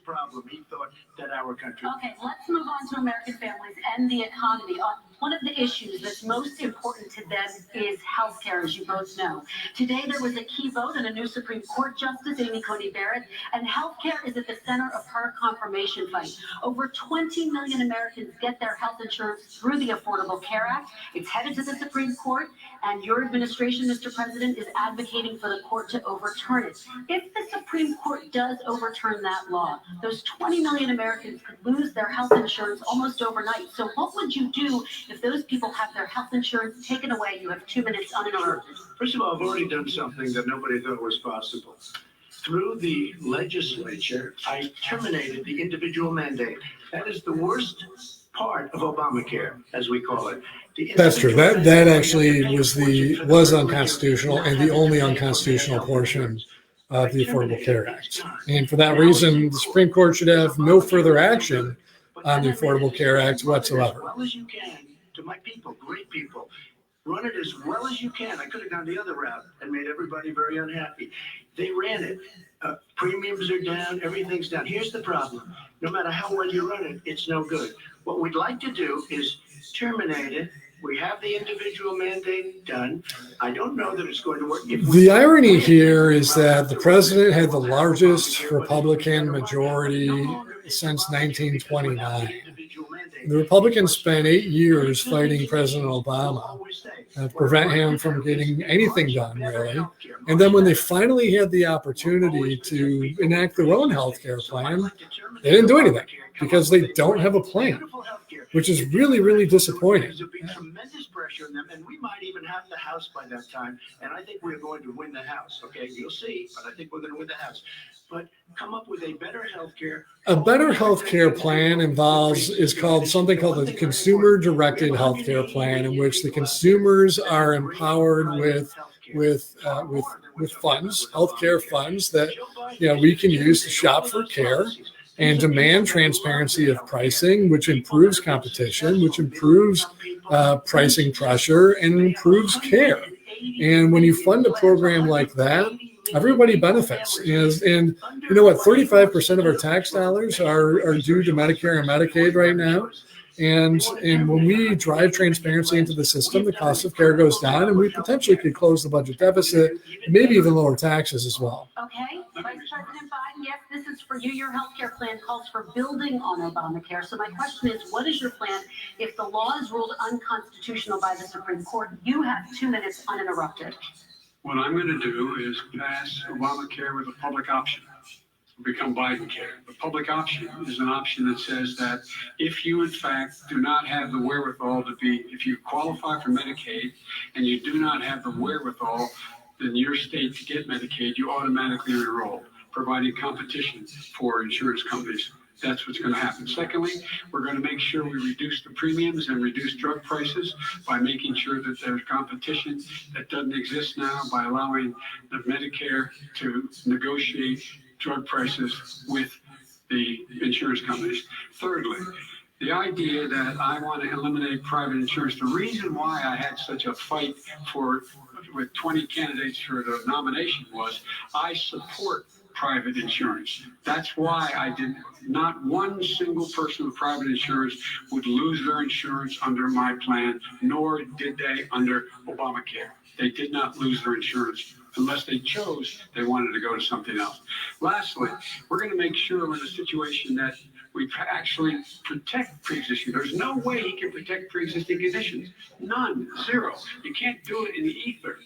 Problem he thought that our country. Okay, let's move on to American families and the economy. One of the issues that's most important to them is health care, as you both know. Today, there was a key vote on a new Supreme Court Justice, Amy Coney Barrett, and health care is at the center of her confirmation fight. Over 20 million Americans get their health insurance through the Affordable Care Act. It's headed to the Supreme Court, and your administration, Mr. President, is advocating for the court to overturn it. If the Supreme Court does overturn that law, those 20 million Americans could lose their health insurance almost overnight. So what would you do if those people have their health insurance taken away? You have 2 minutes uninterrupted. First of all, I've already done something that nobody thought was possible. Through the legislature, I terminated the individual mandate. That is the worst part of Obamacare, as we call it. That's true. That actually was unconstitutional and the only unconstitutional portion of the Affordable Care Act. And for that reason, the Supreme Court should have no further action on the Affordable Care Act whatsoever. As well as you can to my people, great people. Run it as well as you can. I could have gone the other route and made everybody very unhappy. They ran it. Premiums are down. Everything's down. Here's the problem. No matter how well you run it, it's no good. What we'd like to do is terminate it. We have the individual mandate done. I don't know that it's going to work. The irony here is that the president had the largest Republican majority since 1929. The Republicans spent 8 years fighting President Obama to prevent him from getting anything done, really. And then when they finally had the opportunity to enact their own health care plan, they didn't do anything because they don't have a plan, which is really, really disappointing. There'll be tremendous pressure on them, and we might even have the House by that time. And I think we're going to win the House. Okay, you'll see, but I think we're going to win the House. But come up with a better health care. A better health care plan is called something called the consumer-directed health care plan, in which the consumers are empowered with funds, health care funds that we can use to shop for care and demand transparency of pricing, which improves competition, which improves pricing pressure, and improves care. And when you fund a program like that, everybody benefits. And you know what? 35% of our tax dollars are due to Medicare and Medicaid right now. And when we drive transparency into the system, the cost of care goes down, and we potentially could close the budget deficit, and maybe even lower taxes as well. Okay, Vice President Biden, yes, this is for you. Your health care plan calls for building on Obamacare. So my question is, what is your plan if the law is ruled unconstitutional by the Supreme Court? You have 2 minutes uninterrupted. What I'm going to do is pass Obamacare with a public option. become Biden care. The public option is an option that says that if you in fact do not have the wherewithal if you qualify for Medicaid and you do not have the wherewithal in your state to get Medicaid, you automatically enroll, providing competition for insurance companies. That's what's going to happen. Secondly, we're going to make sure we reduce the premiums and reduce drug prices by making sure that there's competition that doesn't exist now by allowing the Medicare to negotiate drug prices with the insurance companies. Thirdly, the idea that I want to eliminate private insurance, the reason why I had such a fight with 20 candidates for the nomination was I support private insurance. That's why I did not one single person with private insurance would lose their insurance under my plan, nor did they under Obamacare. They did not lose their insurance unless they chose they wanted to go to something else. Lastly, we're going to make sure we're in a situation that we actually protect pre-existing. There's no way he can protect pre-existing conditions. None. Zero. You can't do it in the ether.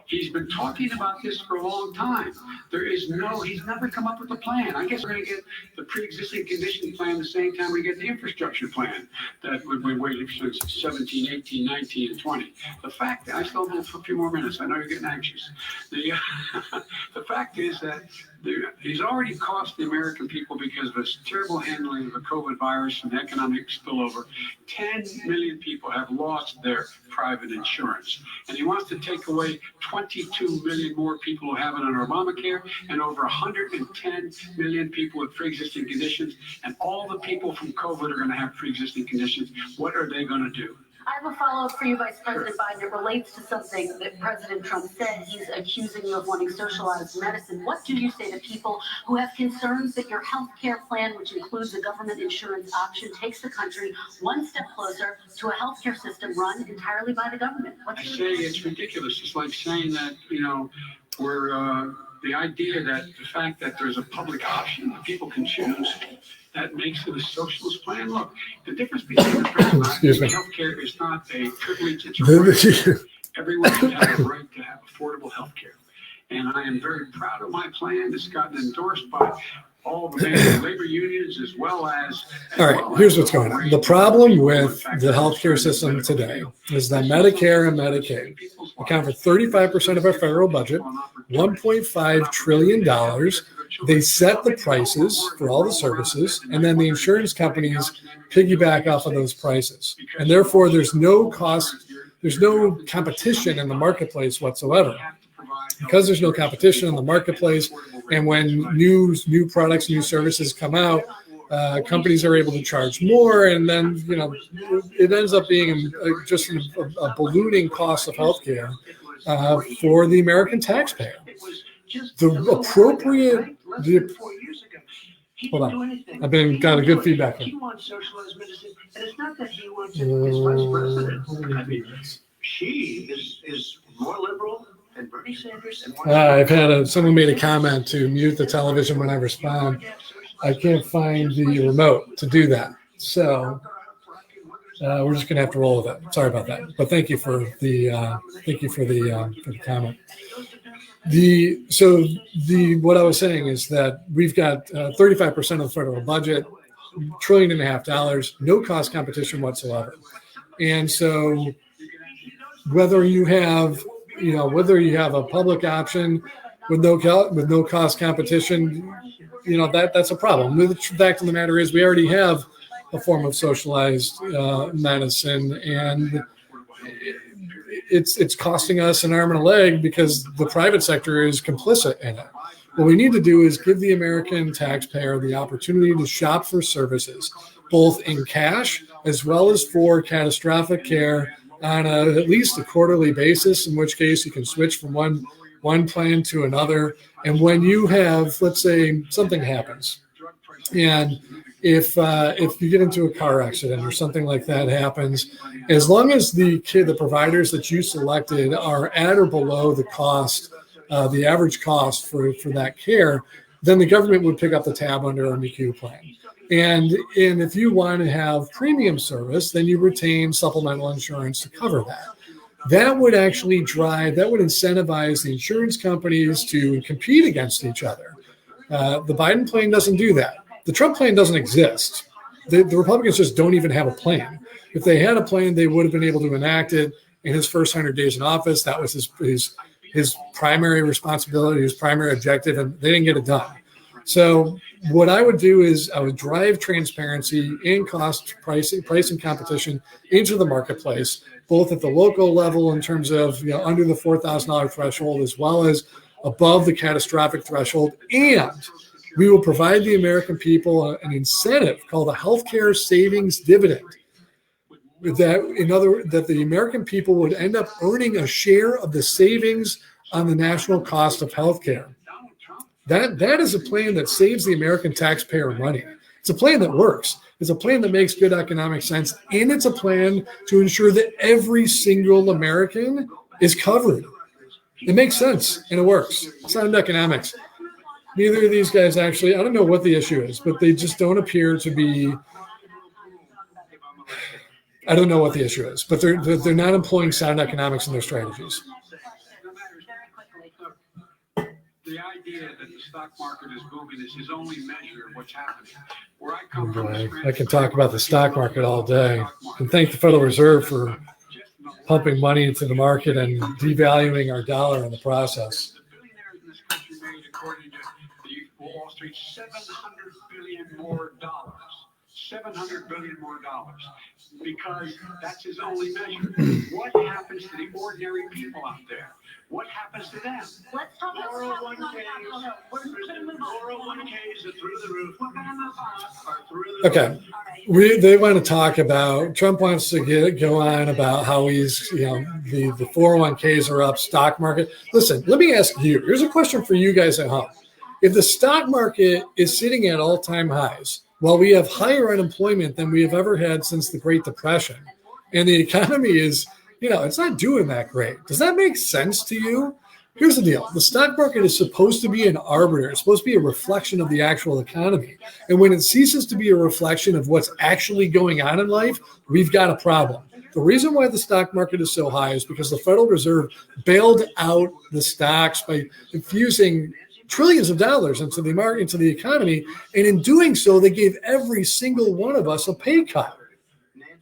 He's been talking about this for a long time. He's never come up with a plan. I guess we're going to get the pre-existing condition plan the same time we get the infrastructure plan that we've been waiting since 17, 18, 19, and 20. The fact, I still have a few more minutes. I know you're getting anxious. The fact is that he's already cost the American people, because of his terrible handling of the COVID virus and economic spillover, 10 million people have lost their private insurance. And he wants to take away 22 million more people who have it under Obamacare, and over 110 million people with pre-existing conditions. And all the people from COVID are going to have pre-existing conditions. What are they going to do? I have a follow-up for you, Vice President Biden. It relates to something that President Trump said. He's accusing you of wanting socialized medicine. What do you say to people who have concerns that your health care plan, which includes a government insurance option, takes the country one step closer to a health care system run entirely by the government? I say it's ridiculous. It's like saying that, the idea that the fact that there's a public option that people can choose, that makes it a socialist plan. Look, the difference between the president and healthcare is not a privilege, it's a right. Everyone should have a right to have affordable healthcare. And I am very proud of my plan. It's gotten endorsed by all the major labor unions as well as all right, here's what's going on. The problem with the healthcare system today is that Medicare and Medicaid account for 35% of our federal budget, $1.5 trillion. They set the prices for all the services, and then the insurance companies piggyback off of those prices. And therefore, there's no competition in the marketplace whatsoever. Because there's no competition in the marketplace, and when new products, new services come out, companies are able to charge more, and then it ends up being just a ballooning cost of healthcare for the American taxpayer. Hold on, I've got a good feedback. He wants socialized medicine, and it's not that he wants it as vice president. I mean, she is more liberal. Bernie Sanders and I've had someone made a comment to mute the television when I respond. I can't find the remote to do that, so we're just gonna have to roll with it. Sorry about that, but thank you for the comment. What I was saying is that we've got 35% of the federal budget, $1.5 trillion, no cost competition whatsoever, and so whether you have a public option with no cost competition, that's a problem. The fact of the matter is we already have a form of socialized medicine, and it's costing us an arm and a leg because the private sector is complicit in it. What we need to do is give the American taxpayer the opportunity to shop for services, both in cash as well as for catastrophic care on at least a quarterly basis, in which case you can switch from one plan to another. And when you have, let's say, something happens, and if you get into a car accident or something like that happens, as long as the providers that you selected are at or below the cost, the average cost for that care, then the government would pick up the tab under a McHugh plan. And if you want to have premium service, then you retain supplemental insurance to cover that. That would incentivize the insurance companies to compete against each other. The Biden plan doesn't do that. The Trump plan doesn't exist. The Republicans just don't even have a plan. If they had a plan, they would have been able to enact it in his first 100 days in office. That was his primary responsibility, his primary objective, and they didn't get it done. So what I would do is I would drive transparency and cost pricing, price and competition into the marketplace, both at the local level in terms of under the $4,000 threshold, as well as above the catastrophic threshold. And we will provide the American people an incentive called a healthcare savings dividend. That the American people would end up earning a share of the savings on the national cost of healthcare. That is a plan that saves the American taxpayer money. It's a plan that works. It's a plan that makes good economic sense, and it's a plan to ensure that every single American is covered. It makes sense, and it works. Sound economics. Neither of these guys actually, I don't know what the issue is, but they just don't appear to be, I don't know what the issue is, but they're not employing sound economics in their strategies. The idea that the stock market is booming is his only measure of what's happening. Where I come from, I can talk about the stock market all day and thank the Federal Reserve for pumping money into the market and devaluing our dollar in the process. The billionaires in this country made, according to the Wall Street, $700 billion more. $700 billion more, because that's his only measure. What happens to the ordinary people out there? What happens to them? Let's talk about 401ks. We're going to move on. 401ks are through the roof. We're going to move on. Okay. They want to talk about, Trump wants to go on about how he's, the 401ks are up, stock market. Listen, let me ask you, here's a question for you guys at home. If the stock market is sitting at all-time highs, while we have higher unemployment than we have ever had since the Great Depression, and the economy is, it's not doing that great. Does that make sense to you? Here's the deal. The stock market is supposed to be an arbiter. It's supposed to be a reflection of the actual economy. And when it ceases to be a reflection of what's actually going on in life, we've got a problem. The reason why the stock market is so high is because the Federal Reserve bailed out the stocks by infusing trillions of dollars into the market, into the economy. And in doing so, they gave every single one of us a pay cut.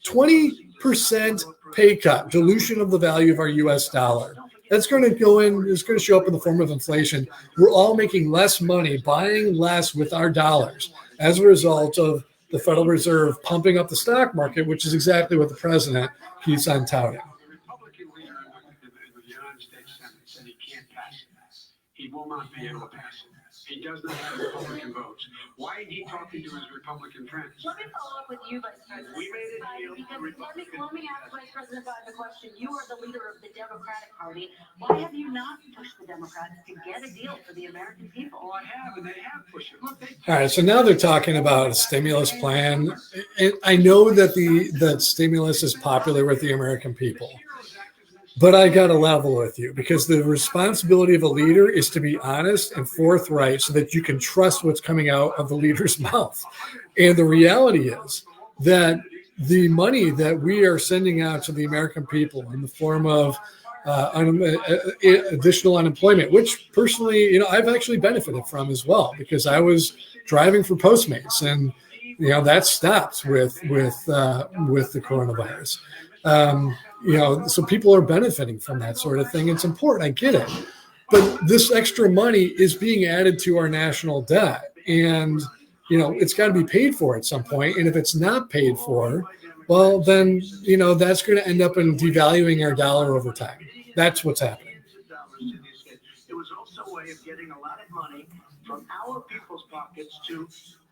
20% pay cut, dilution of the value of our U.S. dollar. That's going to go in, it's going to show up in the form of inflation. We're all making less money, buying less with our dollars as a result of the Federal Reserve pumping up the stock market, which is exactly what the president keeps on touting. The Republican leader in the United States Senate said he can't pass it. He will not be able to pass it. He does not have Republican votes. Why is he talking to his Republican friends? Let me follow up with you, Vice President. We made a deal. Let me ask Vice President Biden a question. You are the leader of the Democratic Party. Why have you not pushed the Democrats to get a deal for the American people? Oh, I have, and they have pushed it. Look, All right, so now they're talking about a stimulus plan. And I know that that stimulus is popular with the American people. But I got to level with you because the responsibility of a leader is to be honest and forthright so that you can trust what's coming out of the leader's mouth. And the reality is that the money that we are sending out to the American people in the form of additional unemployment, which personally, I've actually benefited from as well because I was driving for Postmates and, that stopped with the coronavirus. So people are benefiting from that sort of thing. It's important. I get it. But this extra money is being added to our national debt. And, it's got to be paid for at some point. And if it's not paid for, well, then, that's going to end up in devaluing our dollar over time. That's what's happening. It was also a way of getting a lot of money from our people's pockets to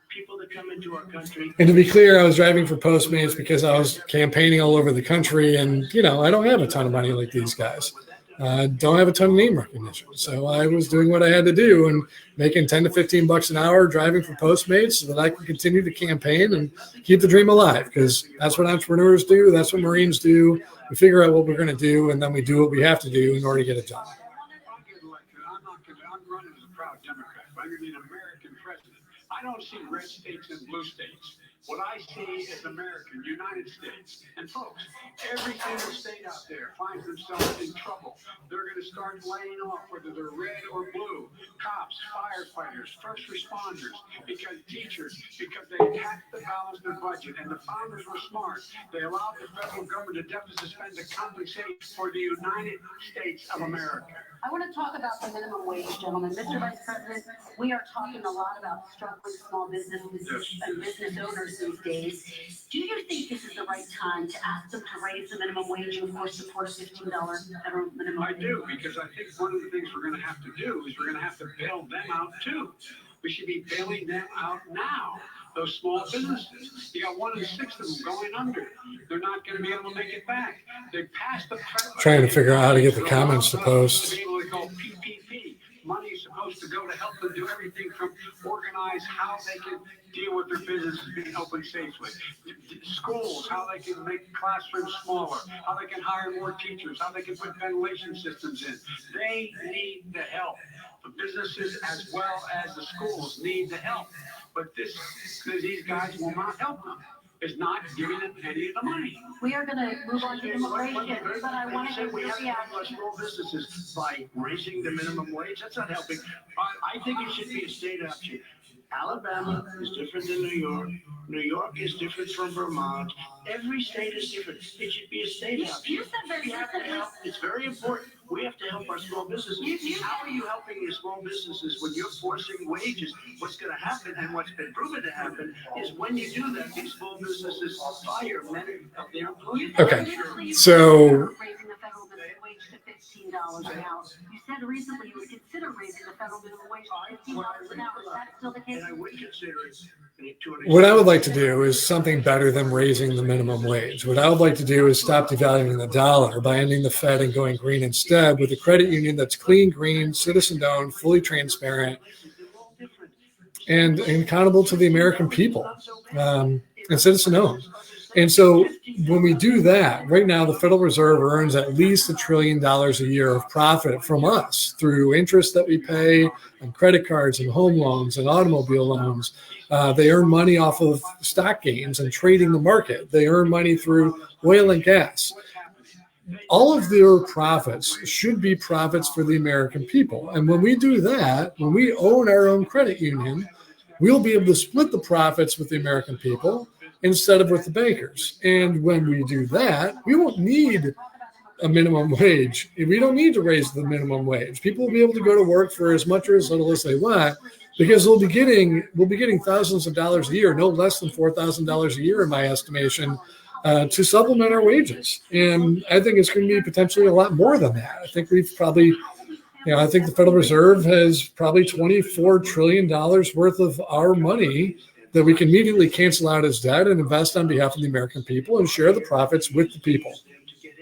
people that come into our country. And to be clear, I was driving for Postmates because I was campaigning all over the country. And, I don't have a ton of money like these guys. Don't have a ton of name recognition. So I was doing what I had to do and making $10 to $15 an hour driving for Postmates so that I could continue to campaign and keep the dream alive because that's what entrepreneurs do. That's what Marines do. We figure out what we're going to do, and then we do what we have to do in order to get it done. I'm running as a proud Democrat, but I'm going to be an American president. I don't see red states and blue states. What I see is American, United States. And folks, every single state out there finds themselves in trouble. They're going to start laying off, whether they're red or blue, cops, firefighters, first responders, because teachers, because they had to balance their budget, and the founders were smart. They allowed the federal government to deficit spend to compensate for the United States of America. I want to talk about the minimum wage, gentlemen. Mr. Vice President, we are talking a lot about struggling small businesses and business owners these days. Do you think this is the right time to ask them to raise the minimum wage and, of course, support a $15 federal minimum wage? I do, because I think one of the things we're going to have to do is we're going to have to bail them out, too. We should be bailing them out now. Those small businesses, you got 1 in 6 of them going under. They're not going to be able to make it back. They passed the Trying to figure out how to get the comments to post. To be able to call PPP. Money is supposed to go to help them do everything from organize how they can deal with their businesses being open safely. Schools, how they can make classrooms smaller, how they can hire more teachers, how they can put ventilation systems in. They need the help. The businesses as well as the schools need the help. But these guys will not help them. It's not giving them any of the money. We are going to move on to immigration, but I want to We hear have to your help our reaction. small businesses by raising the minimum wage. That's not helping. I think it should be a state option. Alabama is different than New York. New York is different from Vermont. Every state is different. It should be a state option. You said very We have to recently. help. It's very important. We have to help our small businesses. How are you helping your small businesses when you're forcing wages? What's going to happen, and what's been proven to happen, is when you do that, these small businesses fire many of their employees. Okay, so Raising the federal minimum wage to $15 an hour. You said recently you would consider raising the federal minimum wage to $15 an hour. Is that still the case? And I would consider it. what I would like to do is something better than raising the minimum wage. What I would like to do is stop devaluing the dollar by ending the Fed and going green instead with a credit union that's clean, green, citizen-owned, fully transparent, and accountable to the American people, and citizen-owned. And so when we do that, right now the Federal Reserve earns at least $1 trillion a year of profit from us through interest that we pay on credit cards and home loans and automobile loans. They earn money off of stock gains and trading the market. They earn money through oil and gas. All of their profits should be profits for the American people. And when we do that, when we own our own credit union, we'll be able to split the profits with the American people instead of with the bankers. And when we do that, we won't need a minimum wage. We don't need to raise the minimum wage. People will be able to go to work for as much or as little as they want, because we'll be getting thousands of dollars a year, no less than $4,000 a year in my estimation, to supplement our wages. And I think it's going to be potentially a lot more than that. I think we've probably, I think the Federal Reserve has probably $24 trillion worth of our money that we can immediately cancel out as debt and invest on behalf of the American people and share the profits with the people.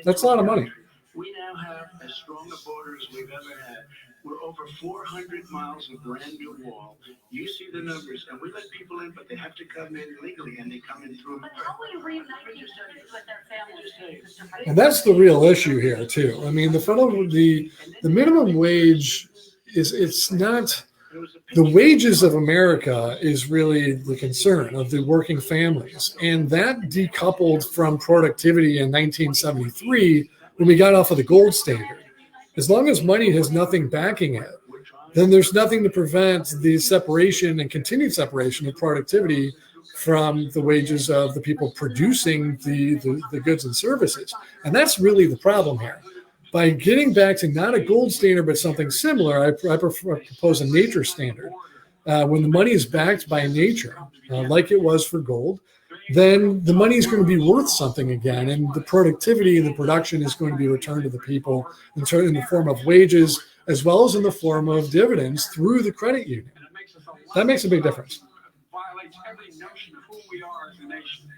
That's a lot of money. We now have as strong a border as we've ever had. We're over 400 miles of brand new wall. You see the numbers, and we let people in, but they have to come in legally, and they come in through. But how will you reunite these students with their families, Mr. President? And that's the real issue here too. I mean, the minimum wage it's not. The wages of America is really the concern of the working families. And that decoupled from productivity in 1973 when we got off of the gold standard. As long as money has nothing backing it, then there's nothing to prevent the separation and continued separation of productivity from the wages of the people producing the goods and services. And that's really the problem here. By getting back to not a gold standard, but something similar, I propose a nature standard. When the money is backed by nature, like it was for gold, then the money is going to be worth something again. And the productivity and the production is going to be returned to the people in the form of wages, as well as in the form of dividends through the credit union. That makes a big difference. Violates every notion of who we are as a nation.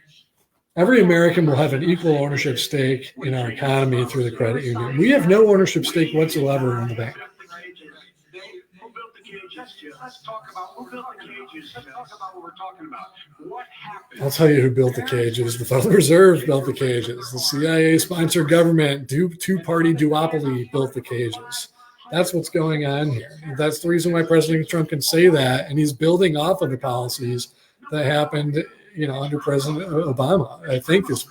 Every American will have an equal ownership stake in our economy through the credit union. We have no ownership stake whatsoever in the bank. Who built the cages? Let's talk about who built the cages. Let's talk about what we're talking about. What happened? I'll tell you who built the cages. The Federal Reserve built the cages. The CIA-sponsored government, two-party duopoly, built the cages. That's what's going on here. That's the reason why President Trump can say that, and he's building off of the policies that happened, under President Obama. I think is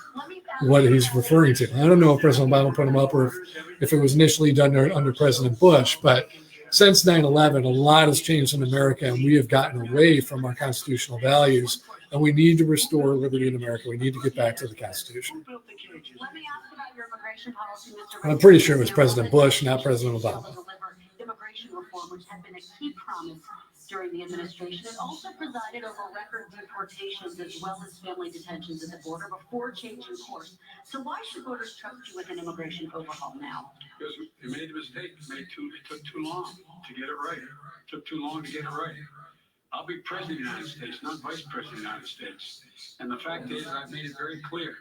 what he's referring to. I don't know if President Obama put him up or if it was initially done under President Bush, but since 9/11, a lot has changed in America, and we have gotten away from our constitutional values, and we need to restore liberty in America. We need to get back to the Constitution. Let me ask about your immigration policy, Mr. I'm pretty sure it was President Bush, not President Obama. Immigration reform, which had been a key promise during the administration. It also presided over record deportations as well as family detentions at the border before changing course. So why should voters trust you with an immigration overhaul now? Because you made a mistake. It took too long to get it right. It took too long to get it right. I'll be president of the United States, not vice president of the United States. And the fact is, I've made it very clear.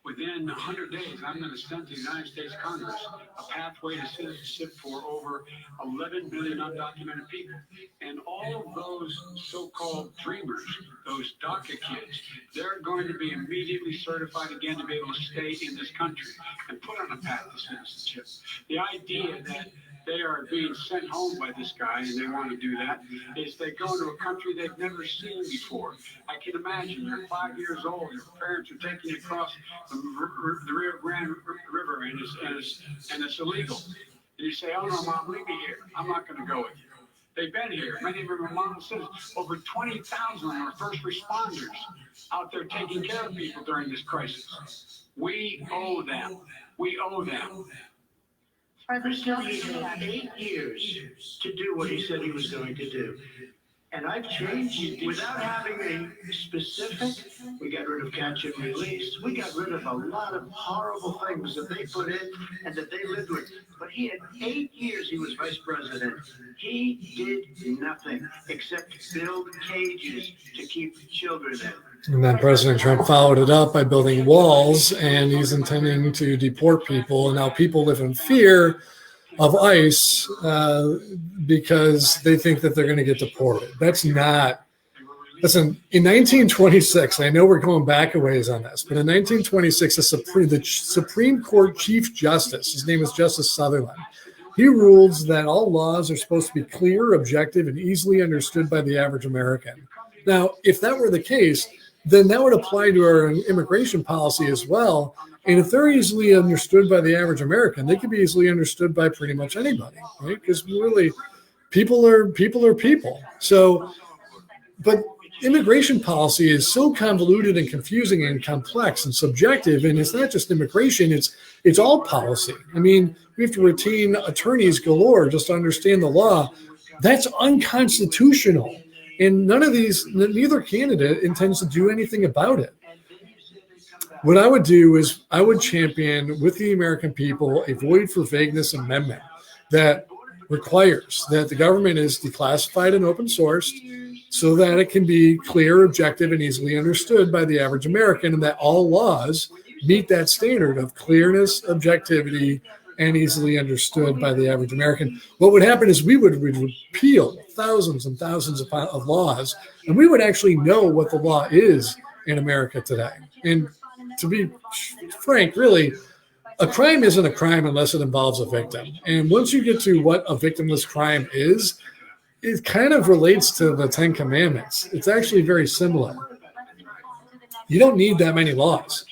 Within 100 days, I'm going to send to the United States Congress a pathway to citizenship for over 11 million undocumented people. And all of those so-called dreamers, those DACA kids, they're going to be immediately certified again to be able to stay in this country and put on a path to citizenship. The idea that they are being sent home by this guy, and they want to do that, is they go to a country they've never seen before. I can imagine you're 5 years old, your parents are taking you across the Rio Grande River, and it's illegal. And you say, oh no, Mom, leave me here. I'm not going to go with you. They've been here. Many of them are mom and sisters. Over 20,000 are first responders out there taking care of people during this crisis. We owe them. We owe them. President Trump had 8 years to do what he said he was going to do. And I've changed without having a specific. We got rid of catch and release. We got rid of a lot of horrible things that they put in and that they lived with. But he had 8 years he was vice president. He did nothing except build cages to keep children in. And then President Trump followed it up by building walls, and he's intending to deport people. And now people live in fear of ICE because they think that they're going to get deported. That's not. Listen, in 1926, I know we're going back a ways on this, but in 1926, the Supreme Court Chief Justice, his name is Justice Sutherland, he rules that all laws are supposed to be clear, objective, and easily understood by the average American. Now, if that were the case, then that would apply to our immigration policy as well. And if they're easily understood by the average American, they can be easily understood by pretty much anybody, right? Because really, people are people. So, but immigration policy is so convoluted and confusing and complex and subjective, and it's not just immigration, it's all policy. I mean, we have to retain attorneys galore just to understand the law. That's unconstitutional. And neither candidate intends to do anything about it. What I would do is I would champion with the American people a void for vagueness amendment that requires that the government is declassified and open sourced so that it can be clear, objective, and easily understood by the average American, and that all laws meet that standard of clearness, objectivity, and easily understood by the average American. What would happen is we would repeal thousands and thousands of laws, and we would actually know what the law is in America today. And to be frank, really, a crime isn't a crime unless it involves a victim. And once you get to what a victimless crime is, it kind of relates to the Ten Commandments. It's actually very similar. You don't need that many laws.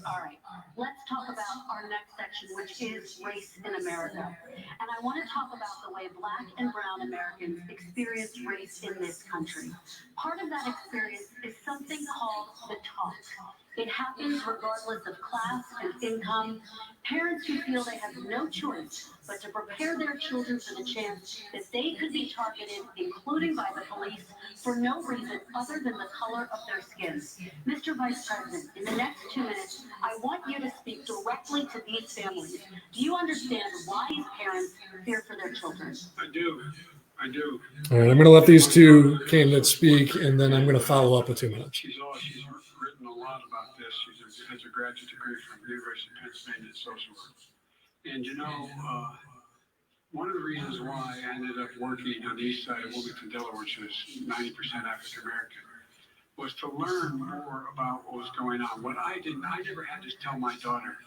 All right, let's talk about our next section, which is race in America. And I want to talk about the way Black and brown Americans experience race in this country. Part of that experience is something called the talk. It happens regardless of class and income. Parents who feel they have no choice but to prepare their children for the chance that they could be targeted, including by the police, for no reason other than the color of their skin. Mr. Vice President, in the next 2 minutes, I want you to speak directly to these families. Do you understand why these parents fear for their children? I do. All right, I'm going to let these two candidates speak, and then I'm going to follow up with 2 minutes. She's written a lot about this. She has a graduate degree from the University of Pennsylvania in social work. And one of the reasons why I ended up working on the east side of Wilmington, Delaware, which was 90% African American, was to learn more about what was going on. What I never had to tell my daughter,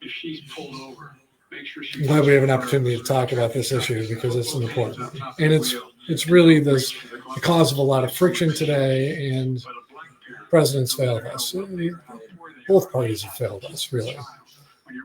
if she's pulled over, make sure she's. I'm glad we have an opportunity to talk about this issue because it's an important one. And it's really the cause of a lot of friction today. And But a black parent presidents failed us. Both parties have failed us, really. And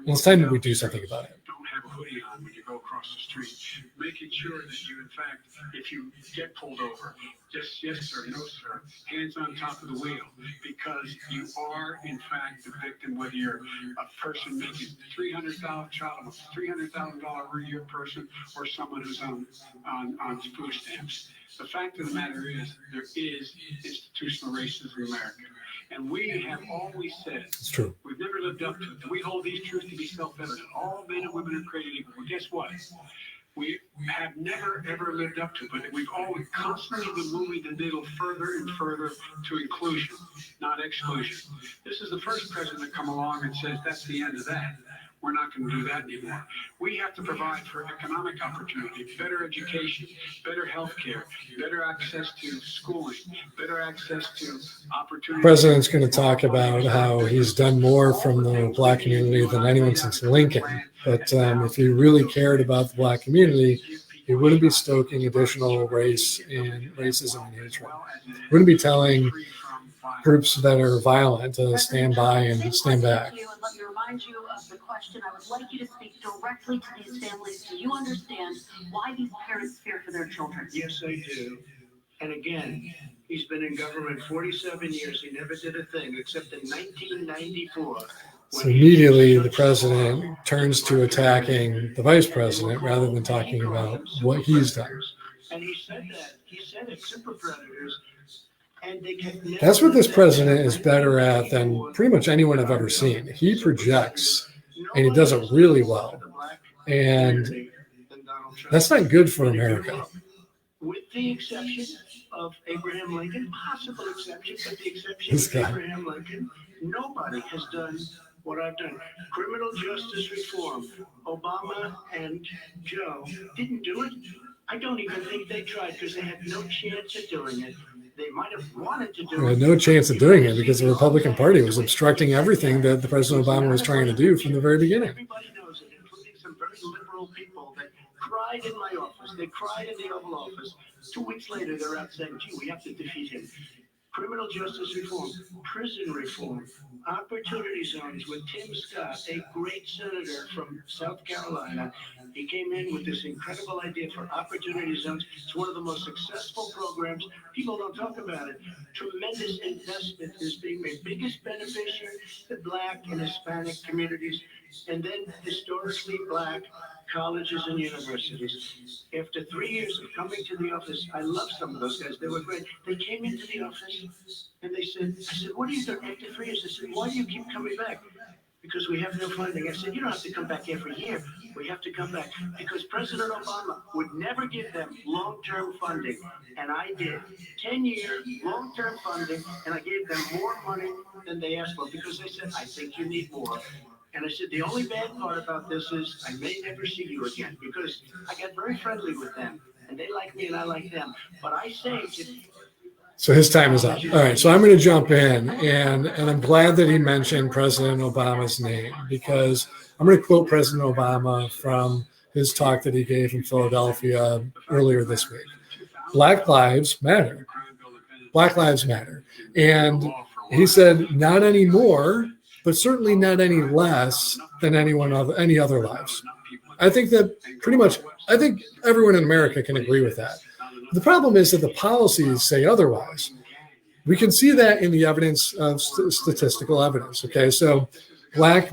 it's time that we do something about it. Don't have a hoodie on when you go across the street. Making sure that you, in fact, if you get pulled over, just yes sir, no sir, hands on top of the wheel, because you are, in fact, the victim, whether you're a person making $300,000 a year person or someone who's on food stamps. The fact of the matter is there is institutional racism in America. And we have always said, It's true. we've never lived up to it. We hold these truths to be self-evident. All men and women are created equal. Well, guess what? We have never, ever lived up to it, but we've always constantly been moving the needle further and further to inclusion, not exclusion. This is the first president to come along and says, that's the end of that. We're not going to do that anymore. We have to provide for economic opportunity, better education, better health care, better access to schooling, better access to opportunity. The president's going to talk about how he's done more from the Black community than anyone since Lincoln. But if he really cared about the Black community, he wouldn't be stoking additional race and racism and hatred. He wouldn't be telling groups that are violent to stand by and stand back. Let me remind you of the question. I would like you to speak directly to these families. Do you understand why these parents fear for their children? Yes, I do. And again, he's been in government 47 years. He never did a thing except in 1994. So immediately the president turns to attacking the vice president rather than talking about what he's done. And he said that. He said it, super predators. And they can That's what this president is better at than pretty much anyone I've ever seen. He projects, and he does it really well. And that's not good for America. With the exception of Abraham Lincoln, possible exception, but the exception This of guy. Abraham Lincoln, nobody has done what I've done. Criminal justice reform, Obama and Joe didn't do it. I don't even think they tried because they had no chance of doing it. They might have wanted to do We it. had no chance of doing it because the Republican Party was obstructing everything that the President Obama was trying to do from the very beginning. Everybody knows it, including some very liberal people that cried in my office. They cried in the Oval Office. 2 weeks later, they're out saying, gee, we have to defeat him. Criminal justice reform, prison reform, opportunity zones with Tim Scott, a great senator from South Carolina. He came in with this incredible idea for opportunity zones. It's one of the most successful programs. People don't talk about it. Tremendous investment is being made. Biggest beneficiary, the Black and Hispanic communities, and then historically Black colleges and universities. After 3 years of coming to the office, I love some of those guys. They were great. They came into the office and they said, I said, what are you doing after 3 years? They said, why do you keep coming back? Because we have no funding. I said, you don't have to come back every year. We have to come back because President Obama would never give them long-term funding. And I did 10-year long-term funding, and I gave them more money than they asked for because they said, I think you need more. And I said, the only bad part about this is I may never see you again because I got very friendly with them and they like me and I like them. But I saved it. So his time is up. All right, so I'm going to jump in, and I'm glad that he mentioned President Obama's name because I'm going to quote President Obama from his talk that he gave in Philadelphia earlier this week. Black lives matter. Black lives matter. And he said, not anymore, but certainly not any less than any other lives. I think that I think everyone in America can agree with that. The problem is that the policies say otherwise. We can see that in the evidence of statistical evidence. Okay, so black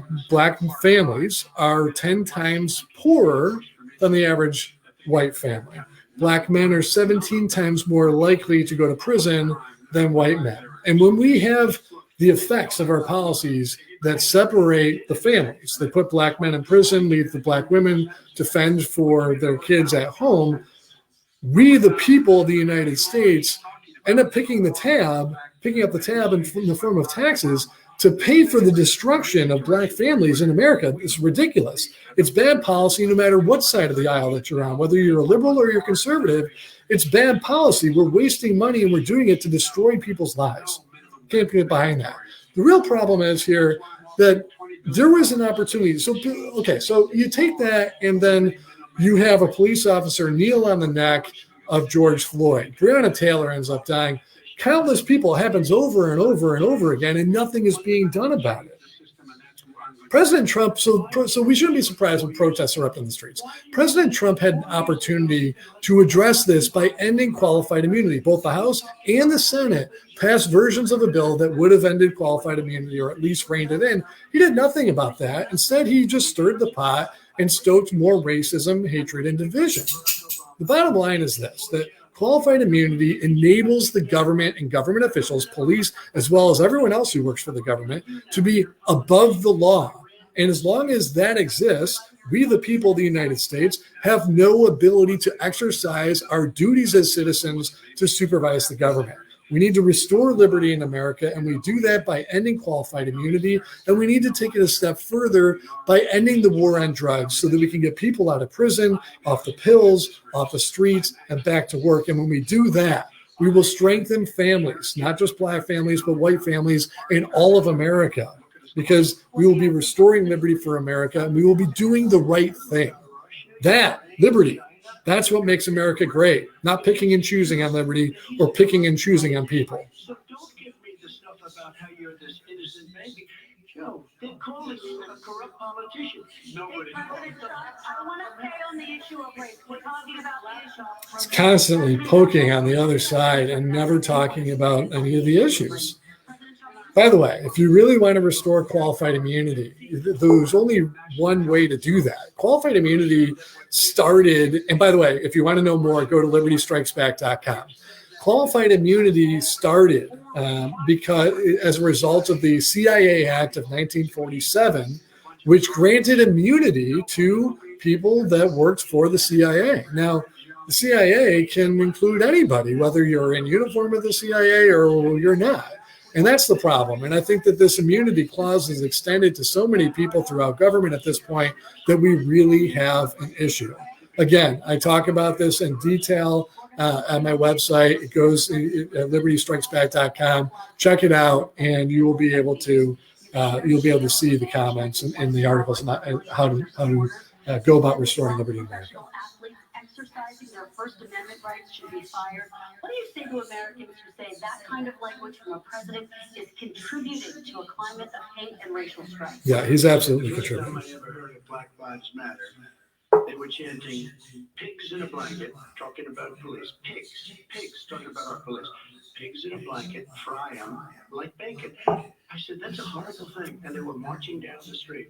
families are 10 times poorer than the average white family. Black men are 17 times more likely to go to prison than white men. And when we have the effects of our policies that separate the families, they put black men in prison, leave the black women to fend for their kids at home, we, the people of the United States, end up picking up the tab in the form of taxes to pay for the destruction of black families in America. It's ridiculous. It's bad policy no matter what side of the aisle that you're on, whether you're a liberal or you're conservative. It's bad policy. We're wasting money and we're doing it to destroy people's lives. Can't get behind that. The real problem is here that there was an opportunity. So you take that and then you have a police officer kneel on the neck of George Floyd. Breonna Taylor ends up dying. countless people. It happens over and over and over again, and nothing is being done about it. President Trump, so we shouldn't be surprised when protests are up in the streets. President Trump had an opportunity to address this by ending qualified immunity. Both the House and the Senate passed versions of a bill that would have ended qualified immunity or at least reined it in. He did nothing about that. Instead, he just stirred the pot and stoked more racism, hatred, and division. The bottom line is this, that qualified immunity enables the government and government officials, police, as well as everyone else who works for the government, to be above the law. And as long as that exists, we, the people of the United States, have no ability to exercise our duties as citizens to supervise the government. We need to restore liberty in America, and we do that by ending qualified immunity. And we need to take it a step further by ending the war on drugs so that we can get people out of prison, off the pills, off the streets, and back to work. And when we do that, we will strengthen families, not just Black families, but white families in all of America, because we will be restoring liberty for America, and we will be doing the right thing. That, liberty, that's what makes America great, not picking and choosing on liberty or picking and choosing on people. So don't give me the stuff about how you're this innocent baby. Joe, they're calling you a corrupt politician. Nobody. President Trump, I want to stay on the issue of race. We're talking about the issue. It's constantly poking on the other side and never talking about any of the issues. By the way, if you really want to restore qualified immunity, there's only one way to do that. Qualified immunity started, and by the way, if you want to know more, go to libertystrikesback.com. Qualified immunity started because as a result of the CIA Act of 1947, which granted immunity to people that worked for the CIA. Now, the CIA can include anybody, whether you're in uniform with the CIA or you're not. And that's the problem. And I think that this immunity clause is extended to so many people throughout government at this point that we really have an issue. Again, I talk about this in detail on my website. It goes at libertystrikesback.com. Check it out, and you will be able to see the comments and the articles and how to go about restoring liberty in America. Exercising their First Amendment rights should be fired. What do you say to Americans who say that kind of language from a president is contributing to a climate of hate and racial strife? Yeah, he's absolutely The first time contributing. I ever heard of Black Lives Matter, they were chanting pigs in a blanket, talking about police. Pigs, talking about our police. Pigs in a blanket, fry them like bacon. I said, that's a horrible thing. And they were marching down the street.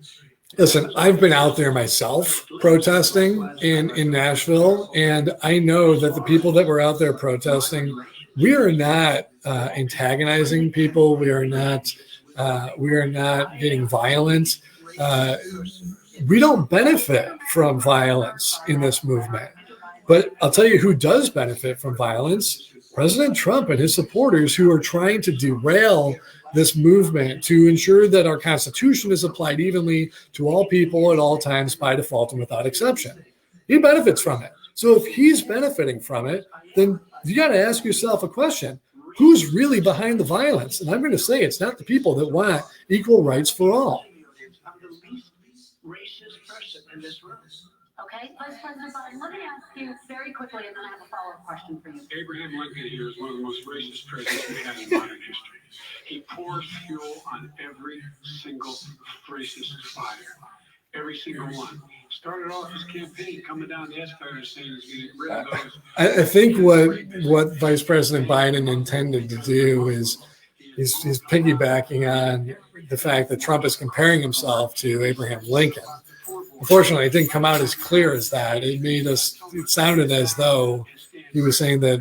Listen, I've been out there myself protesting in Nashville, and I know that the people that were out there protesting, we are not antagonizing people. We are not getting violent. We don't benefit from violence in this movement. But I'll tell you who does benefit from violence: President Trump and his supporters, who are trying to derail this movement to ensure that our Constitution is applied evenly to all people at all times by default and without exception. He benefits from it. So if he's benefiting from it, then you got to ask yourself a question. Who's really behind the violence? And I'm going to say it's not the people that want equal rights for all. I'm the least racist person in this room. Okay, Vice President Biden, let me ask you very quickly, and then I have a follow-up question for you. Abraham Lincoln here is one of the most racist presidents we had in modern history. He pours fuel on every single racist fire, every single one. Started off his campaign coming down the escalator saying he's getting rid of those. I think what Vice President Biden intended to do is he's piggybacking on the fact that Trump is comparing himself to Abraham Lincoln. Unfortunately, it didn't come out as clear as that. It sounded as though he was saying that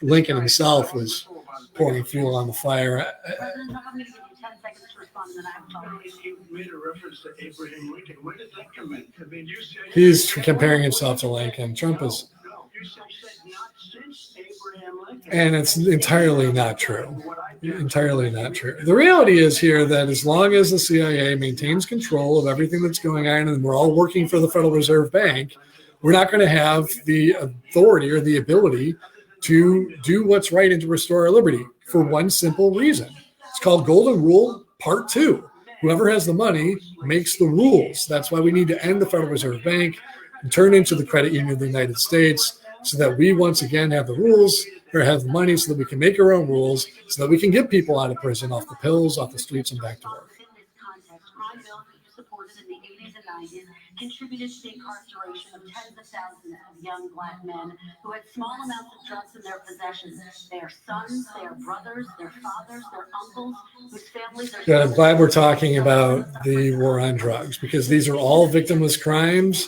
Lincoln himself was pouring fuel on the fire. President Trump, I'm going to give you 10 seconds to respond, and then I have a follow-up. You made a reference to Abraham Lincoln. Where did that come in? I mean, you said He's comparing himself to Lincoln. Trump is, no. You said not since Abraham Lincoln. and it's entirely not true. Entirely not true. The reality is here that as long as the CIA maintains control of everything that's going on, and we're all working for the Federal Reserve Bank, we're not going to have the authority or the ability to do what's right and to restore our liberty for one simple reason. It's called Golden Rule Part 2. Whoever has the money makes the rules. That's why we need to end the Federal Reserve Bank and turn into the credit union of the United States so that we once again have the rules or have money so that we can make our own rules, so that we can get people out of prison, off the pills, off the streets, and back to work. In this context, crime bills that you supported in the 80s and 90s contributed to the incarceration of tens of thousands of young Black men who had small amounts of drugs in their possession. They are sons, they are brothers, their fathers, their uncles, whose families are. Good. I'm glad we're talking about the war on drugs, because these are all victimless crimes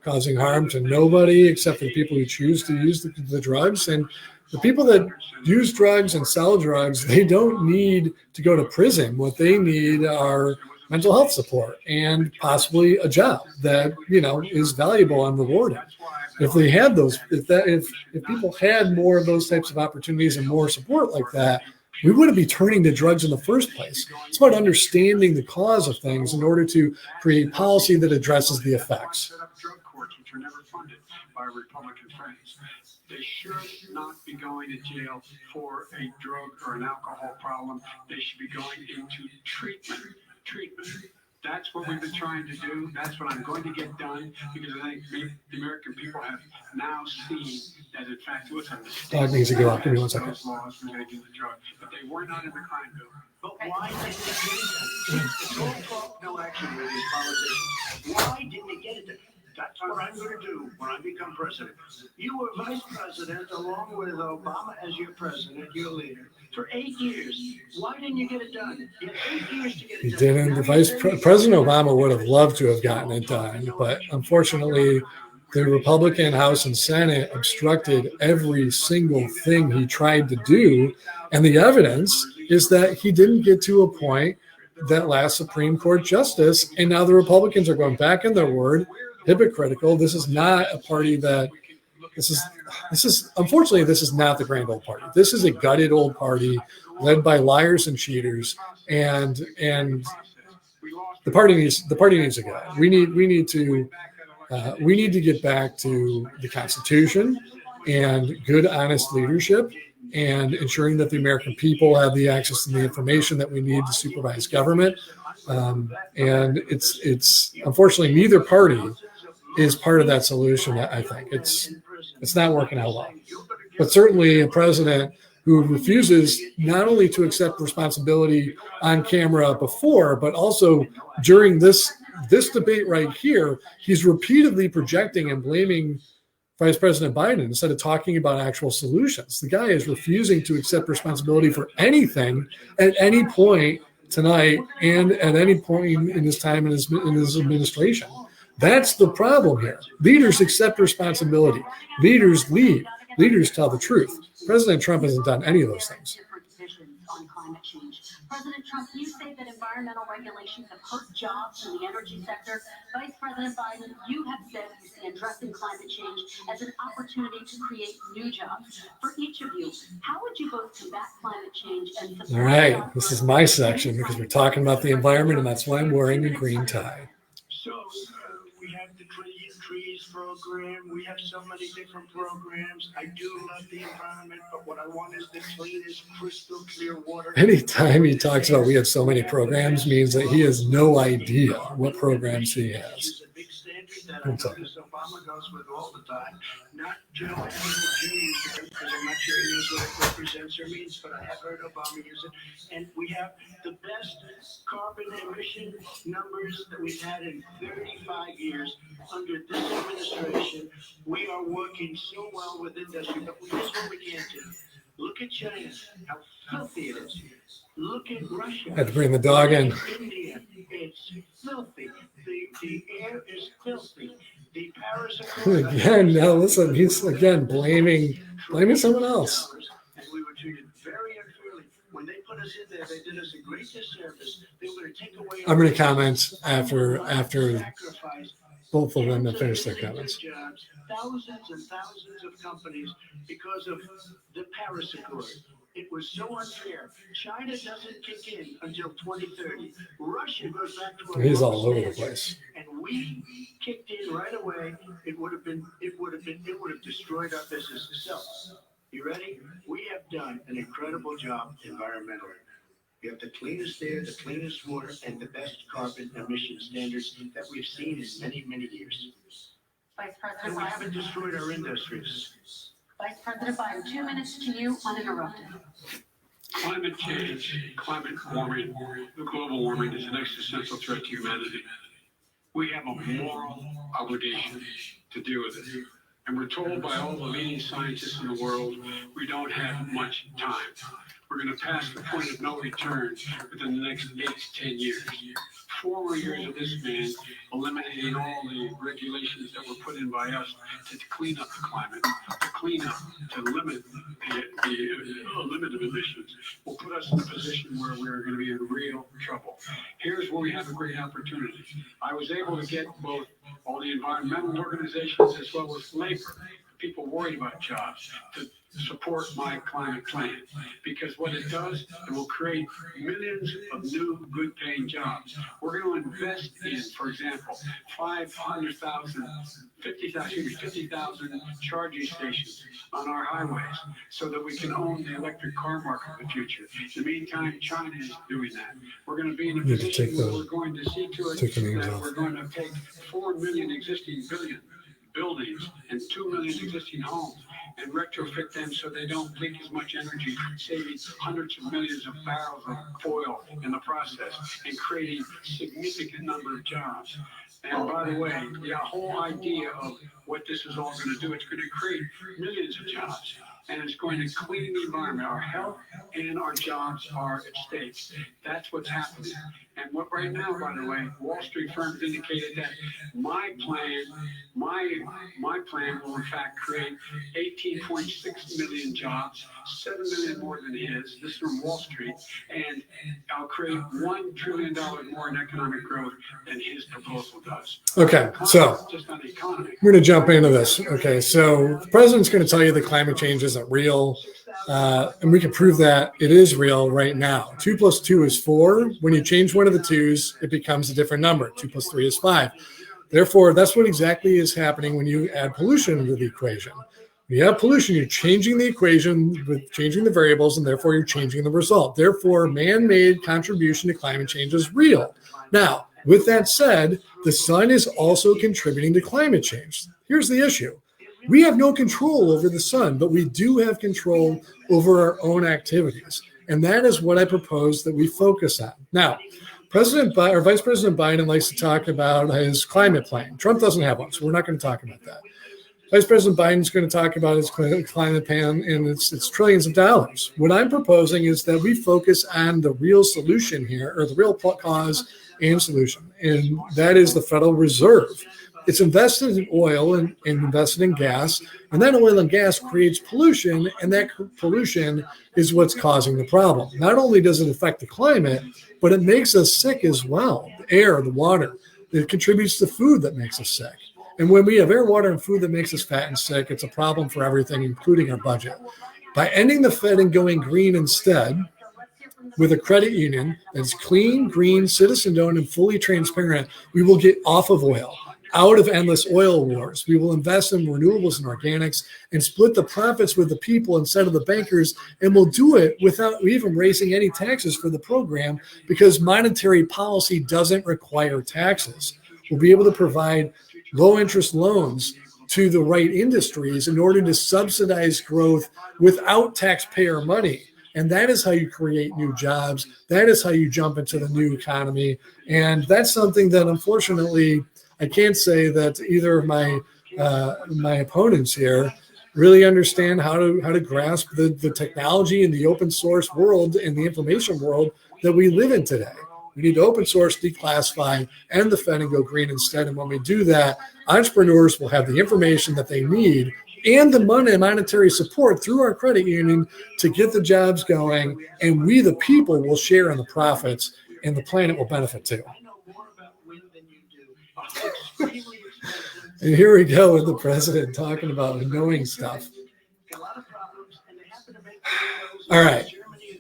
causing harm to nobody except for the people who choose to use the drugs. And the people that use drugs and sell drugs, they don't need to go to prison. What they need are mental health support and possibly a job that, you know, is valuable and rewarding. If they had those, if people had more of those types of opportunities and more support like that, we wouldn't be turning to drugs in the first place. It's about understanding the cause of things in order to create policy that addresses the effects. Drug courts, which are never funded by Republican friends. They should not be going to jail for a drug or an alcohol problem. They should be going into treatment. That's what we've been trying to do. That's what I'm going to get done, because I think the American people have now seen that, in fact, it was a mistake. Dog needs to go up. Give me 1 second. Those laws related to the drug, but they were not in the crime bill. But why didn't they get it done? It's all talk, no action with these politicians. Why didn't they get it done? That's what I'm going to do when I become president. You were vice president along with Obama as your president, your leader, for 8 years. Why didn't you get it done? You had 8 years to get it He done. didn't. The President Obama would have loved to have gotten it done, but unfortunately, the Republican House and Senate obstructed every single thing he tried to do. And the evidence is that he didn't get to appoint that last Supreme Court justice. And now the Republicans are going back in their word, hypocritical. This is not a party that this is unfortunately, this is not the grand old party. This is a gutted old party led by liars and cheaters. And the party needs to go. We need to get back to the Constitution and good, honest leadership, and ensuring that the American people have the access to the information that we need to supervise government. And it's unfortunately neither party is part of that solution. I think it's not working out well. But certainly a president who refuses not only to accept responsibility on camera before, but also during this debate right here, he's repeatedly projecting and blaming Vice President Biden instead of talking about actual solutions. The guy is refusing to accept responsibility for anything at any point tonight and at any point in his time in his administration. That's the problem here. Leaders accept responsibility. Leaders lead. Leaders tell the truth. President Trump hasn't done any of those things. On climate change. President Trump, you say that environmental regulations have hurt jobs in the energy sector. Vice President Biden, you have said you see addressing climate change as an opportunity to create new jobs. For each of you, how would you both combat climate change and support? All right, this is my section because we're talking about the environment, and that's why I'm wearing a green tie. So we have the Trees program. We have so many different programs. I do love the environment, but what I want is the cleanest, crystal clear water. Anytime he talks about we have so many programs means that he has no idea what programs he has. A big standard that I notice Obama goes with all the time. Not Joe Jr. because I'm not sure he knows what it represents or means, but I have heard Obama use it. And we have the best carbon emission numbers that we've had in 35 years under this administration. We are working so well with industry, but here's what we can't do. Look at China, how filthy it is. Look at Russia. I had to bring the dog in. India, it's filthy. The air is filthy. The Paris Accord. Again, now listen, he's again blaming someone else. And we were treated very unfairly. When they put us in there, they did us a great disservice. They were going to take away. I'm going to comment after sacrifice. Both of them have finished their comments. Jobs, thousands and thousands of companies because of the Paris Accord. It was so unfair. China doesn't kick in until 2030. Russia goes back to a He's all over the place. And we kicked in right away. It would have destroyed our business. So, you ready? We have done an incredible job environmentally. We have the cleanest air, the cleanest water, and the best carbon emission standards that we've seen in many, many years. Vice And President we Biden. haven't destroyed our industries. Vice President Biden, 2 minutes to you, uninterrupted. Climate change, climate warming, the global warming is an existential threat to humanity. We have a moral obligation to deal with it. And we're told by all the leading scientists in the world, we don't have much time. We're going to pass the point of no return within the next 8 to 10 years. 4 more years of this man eliminating all the regulations that were put in by us to clean up the climate, to clean up, to limit the limit of emissions, will put us in a position where we're going to be in real trouble. Here's where we have a great opportunity. I was able to get both all the environmental organizations as well as labor, people worried about jobs, to support my climate plan, because what it does, it will create millions of new good paying jobs. We're going to invest in, for example, 50,000 charging stations on our highways so that we can own the electric car market of the future. In the meantime, China is doing that. We're going to be in a position where we're going to see to it that we're going to take 4 million existing buildings and 2 million existing homes and retrofit them so they don't leak as much energy, saving hundreds of millions of barrels of oil in the process and creating a significant number of jobs. And by the way, the whole idea of what this is all going to do, it's going to create millions of jobs. And it's going to clean the environment. Our health and our jobs are at stake. That's what's happening. And what right now, by the way, Wall Street firms indicated that my plan will in fact create 18.6 million jobs, 7 million more than his. This is from Wall Street, and I'll create $1 trillion more in economic growth than his proposal does. Okay, so just on the economy. We're going to jump into this. Okay, so the president's going to tell you that climate change isn't real, and we can prove that it is real right now. 2 + 2 is 4. When you change one of the twos, it becomes a different number. 2 + 3 is 5. Therefore, that's what exactly is happening when you add pollution into the equation. When you have pollution, you're changing the equation with changing the variables, and therefore you're changing the result. Therefore, man-made contribution to climate change is real. Now, with that said, the sun is also contributing to climate change. Here's the issue. We have no control over the sun, but we do have control over our own activities. And that is what I propose that we focus on. Now, Vice President Biden likes to talk about his climate plan. Trump doesn't have one, so we're not going to talk about that. Vice President Biden's going to talk about his climate plan, and it's trillions of dollars. What I'm proposing is that we focus on the real solution here, or the real cause and solution, and that is the Federal Reserve. It's invested in oil and invested in gas, and that oil and gas creates pollution, and that pollution is what's causing the problem. Not only does it affect the climate, but it makes us sick as well. The air, the water, it contributes to food that makes us sick. And when we have air, water, and food that makes us fat and sick, it's a problem for everything, including our budget. By ending the Fed and going green instead, with a credit union that's clean, green, citizen-owned, and fully transparent, we will get off of oil, out of endless oil wars. We will invest in renewables and organics and split the profits with the people instead of the bankers, and we'll do it without even raising any taxes for the program because monetary policy doesn't require taxes. We'll be able to provide low-interest loans to the right industries in order to subsidize growth without taxpayer money. And that is how you create new jobs. That is how you jump into the new economy. And that's something that, unfortunately, I can't say that either of my opponents here really understand how to grasp the technology in the open source world and the information world that we live in today. We need to open source, declassify, and the Fed and go green instead. And when we do that, entrepreneurs will have the information that they need and the money and monetary support through our credit union to get the jobs going. And we, the people, will share in the profits, and the planet will benefit too. And here we go with the president talking about knowing stuff. All right.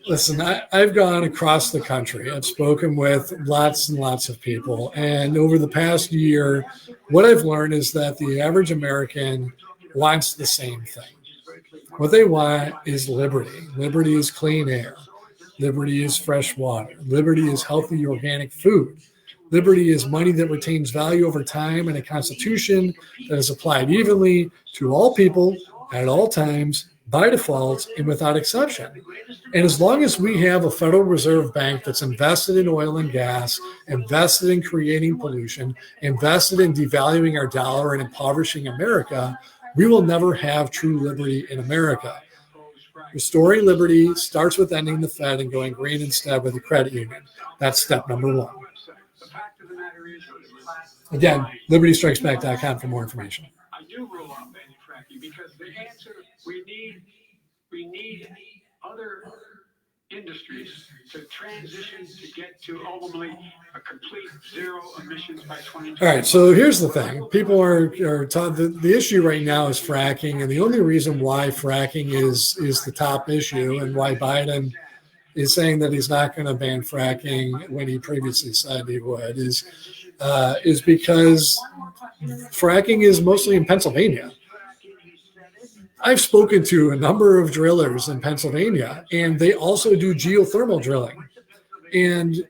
Listen, I've gone across the country. I've spoken with lots and lots of people. And over the past year, what I've learned is that the average American wants the same thing. What they want is liberty. Liberty is clean air. Liberty is fresh water. Liberty is healthy organic food. Liberty is money that retains value over time and a constitution that is applied evenly to all people, at all times, by default, and without exception. And as long as we have a Federal Reserve Bank that's invested in oil and gas, invested in creating pollution, invested in devaluing our dollar and impoverishing America, we will never have true liberty in America. Restoring liberty starts with ending the Fed and going green instead with the credit union. That's step number one. Again, libertystrikesback.com for more information. I do rule out fracking because the answer we need other industries to transition to get to ultimately a complete zero emissions by 2020. All right, so here's the thing. People are taught the issue right now is fracking, and the only reason why fracking is the top issue and why Biden is saying that he's not going to ban fracking when he previously said he would is because fracking is mostly in Pennsylvania. I've spoken to a number of drillers in Pennsylvania, and they also do geothermal drilling. And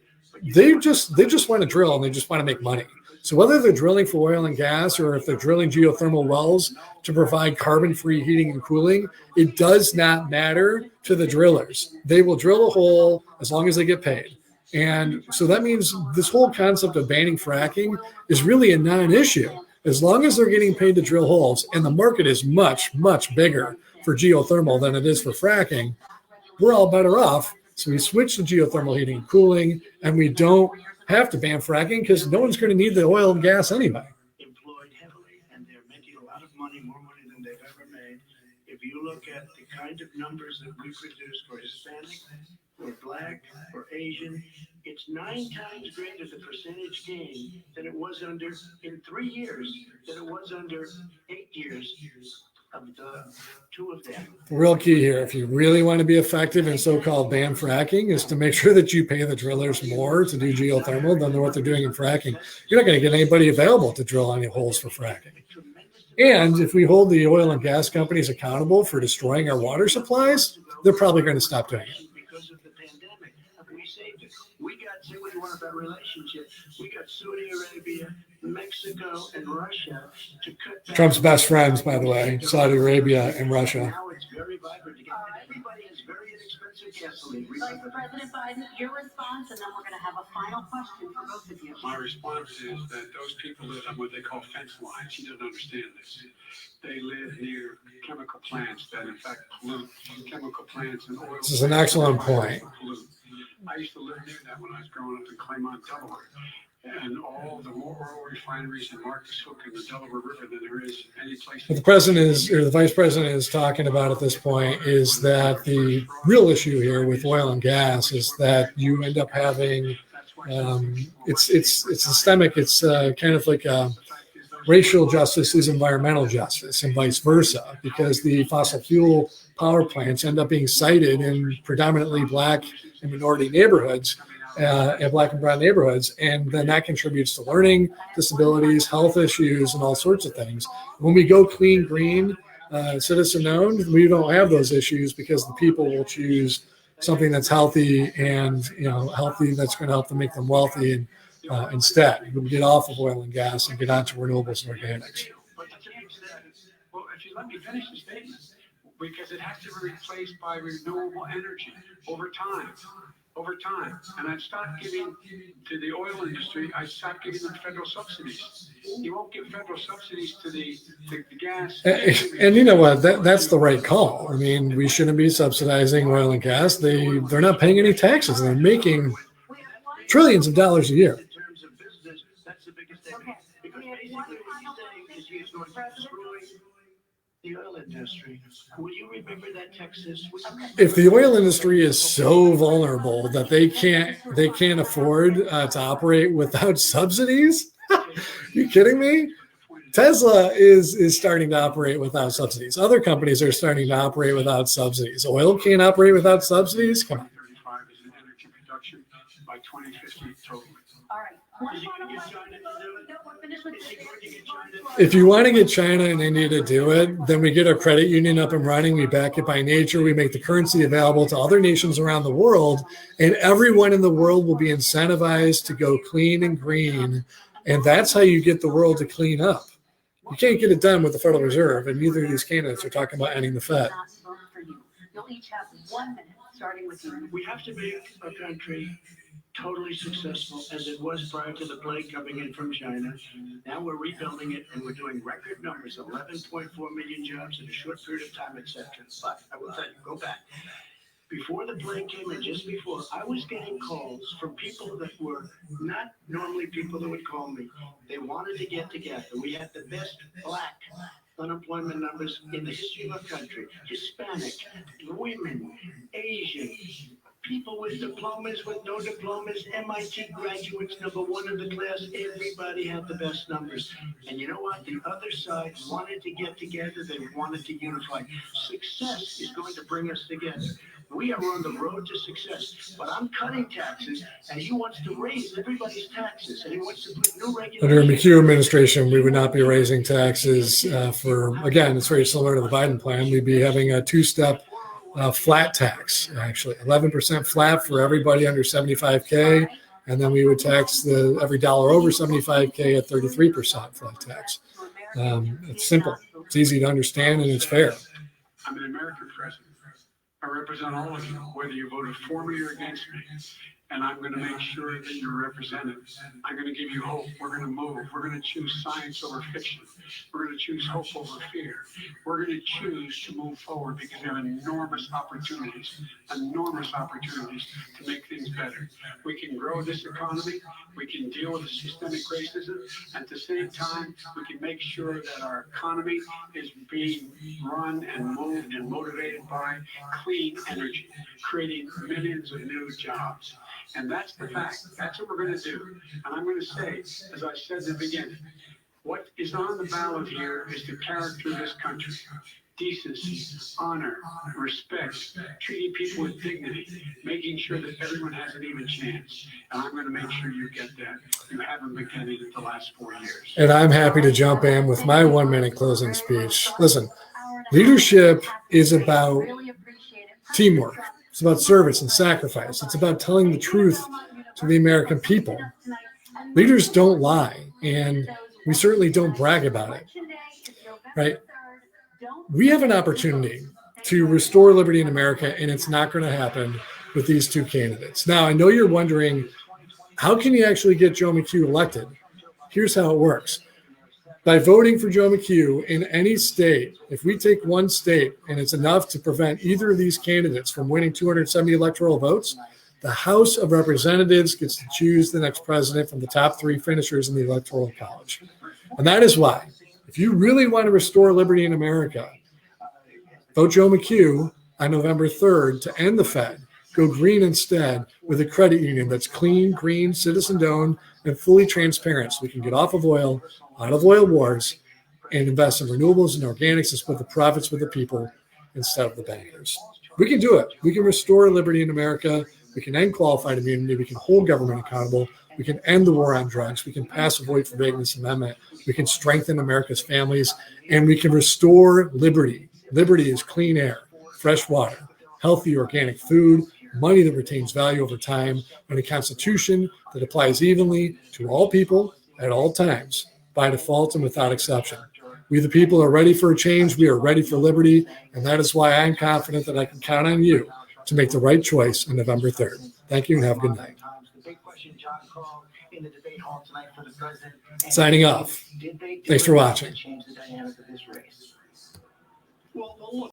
they just want to drill and they just want to make money. So whether they're drilling for oil and gas or if they're drilling geothermal wells to provide carbon-free heating and cooling, it does not matter to the drillers. They will drill a hole as long as they get paid. And so that means this whole concept of banning fracking is really a non-issue. As long as they're getting paid to drill holes, and the market is much, much bigger for geothermal than it is for fracking, we're all better off. So we switch to geothermal heating and cooling, and we don't have to ban fracking because no one's going to need the oil and gas anyway. Employed heavily, and they're making a lot of money, more money than they've ever made. If you look at the kind of numbers that we produce for Hispanic, or Black, or Asian, it's 9 times greater the percentage gain than it was under, in 3 years, than it was under 8 years of the 2 of them. The real key here, if you really want to be effective in so-called ban fracking, is to make sure that you pay the drillers more to do geothermal than what they're doing in fracking. You're not going to get anybody available to drill any holes for fracking. And if we hold the oil and gas companies accountable for destroying our water supplies, they're probably going to stop doing it. Because of the pandemic, we saved it. We got, say what you want about relationships, we got Saudi Arabia, Mexico, and Russia to cut back. Trump's best friends, by the way, Saudi Arabia and Russia. Now it's very vibrant again. Everybody has very inexpensive gasoline. Vice President Biden, your response, and then we're going to have a final question for both of you. My response is that those people live on what they call fence lines. He doesn't understand this. They live near chemical plants that, in fact, pollute. Chemical plants and oil. This is an excellent point. Pollute. I used to live near that when I was growing up in Claymont, Delaware. And all the more oil refineries in Marcus Hook and the Delaware River than there is any place. What the president is, or the vice president is talking about at this point is that the real issue here with oil and gas is that you end up having, it's systemic. It's kind of like racial justice is environmental justice and vice versa, because the fossil fuel power plants end up being sited in predominantly Black and minority neighborhoods. And Black and brown neighborhoods, and then that contributes to learning disabilities, health issues, and all sorts of things. When we go clean, green, citizen-owned, we don't have those issues because the people will choose something that's healthy and healthy that's going to help them make them wealthy. And instead, we get off of oil and gas and get onto renewables and organics. But the thing is that, well, if you let me finish the statement, because it has to be replaced by renewable energy over time. And I'd stop giving to the oil industry, I'd stop giving them federal subsidies. You won't give federal subsidies to the gas. And you know what? That's the right call. I mean, we shouldn't be subsidizing oil and gas. They're not paying any taxes. They're making trillions of dollars a year. In terms of business, that's the biggest thing. Because basically what he's saying is he's going to destroy the oil industry. Will you remember that, Texas? If the oil industry is so vulnerable that they can't afford to operate without subsidies, you kidding me? Tesla is starting to operate without subsidies. Other companies are starting to operate without subsidies. Oil can't operate without subsidies? Come on. 35 is in energy production by 2050 totally. All right. One final question. No, we're finished with this. If you want to get China and India to do it, then we get our credit union up and running. We back it by nature. We make the currency available to other nations around the world, and everyone in the world will be incentivized to go clean and green. And that's how you get the world to clean up. You can't get it done with the Federal Reserve, and neither of these candidates are talking about ending the Fed. You'll each have 1 minute, starting with you. We have to make our country totally successful as it was prior to the plague coming in from China. Now we're rebuilding it and we're doing record numbers, 11.4 million jobs in a short period of time, etc. But I will tell you, go back. Before the plague came in, just before, I was getting calls from people that were not normally people that would call me. They wanted to get together. We had the best black unemployment numbers in the history of our country. Hispanic, women, Asian, people with diplomas, with no diplomas, MIT graduates, number one in the class. Everybody had the best numbers. And you know what? The other side wanted to get together. They wanted to unify. Success is going to bring us together. We are on the road to success, but I'm cutting taxes, and he wants to raise everybody's taxes, and he wants to put new regulations. Under a McHugh administration, we would not be raising taxes again, it's very similar to the Biden plan. We'd be having a two-step flat tax, actually 11% flat for everybody under 75K. And then we would tax every dollar over 75K at 33% flat tax. It's simple. It's easy to understand, and it's fair. I'm an American president. I represent all of you, whether you voted for me or against me. And I'm going to make sure that you're represented. I'm going to give you hope. We're going to move. We're going to choose science over fiction. We're going to choose hope over fear. We're going to choose to move forward because we have enormous opportunities to make things better. We can grow this economy. We can deal with the systemic racism. At the same time, we can make sure that our economy is being run and moved and motivated by clean energy, creating millions of new jobs. And that's the fact. That's what we're going to do. And I'm going to say, as I said in the beginning, what is on the ballot here is the character of this country. Decency, honor, respect, treating people with dignity, making sure that everyone has an even chance. And I'm going to make sure you get that. You haven't been getting it the last 4 years. And I'm happy to jump in with my 1 minute closing speech. Listen, leadership is about teamwork. It's about service and sacrifice. It's about telling the truth to the American people. Leaders don't lie, and we certainly don't brag about it, right? We have an opportunity to restore liberty in America, and it's not going to happen with these two candidates. Now, I know you're wondering, how can you actually get Joe McHugh elected? Here's how it works. By voting for Joe McHugh in any state, if we take one state and it's enough to prevent either of these candidates from winning 270 electoral votes, the House of Representatives gets to choose the next president from the top 3 finishers in the Electoral College. And that is why, if you really want to restore liberty in America, vote Joe McHugh on November 3rd to end the Fed. Go green instead with a credit union that's clean, green, citizen-owned, and fully transparent so we can get off of oil, out of oil wars, and invest in renewables and organics and split the profits with the people instead of the bankers. We can do it. We can restore liberty in America. We can end qualified immunity. We can hold government accountable. We can end the war on drugs. We can pass a void for vagueness amendment. We can strengthen America's families, and we can restore liberty. Liberty is clean air, fresh water, healthy organic food, money that retains value over time, and a constitution that applies evenly to all people at all times, by default and without exception. We, the people, are ready for a change. We are ready for liberty, and that is why I'm confident that I can count on you to make the right choice on November 3rd. Thank you and have a good night. Signing off. Thanks for watching.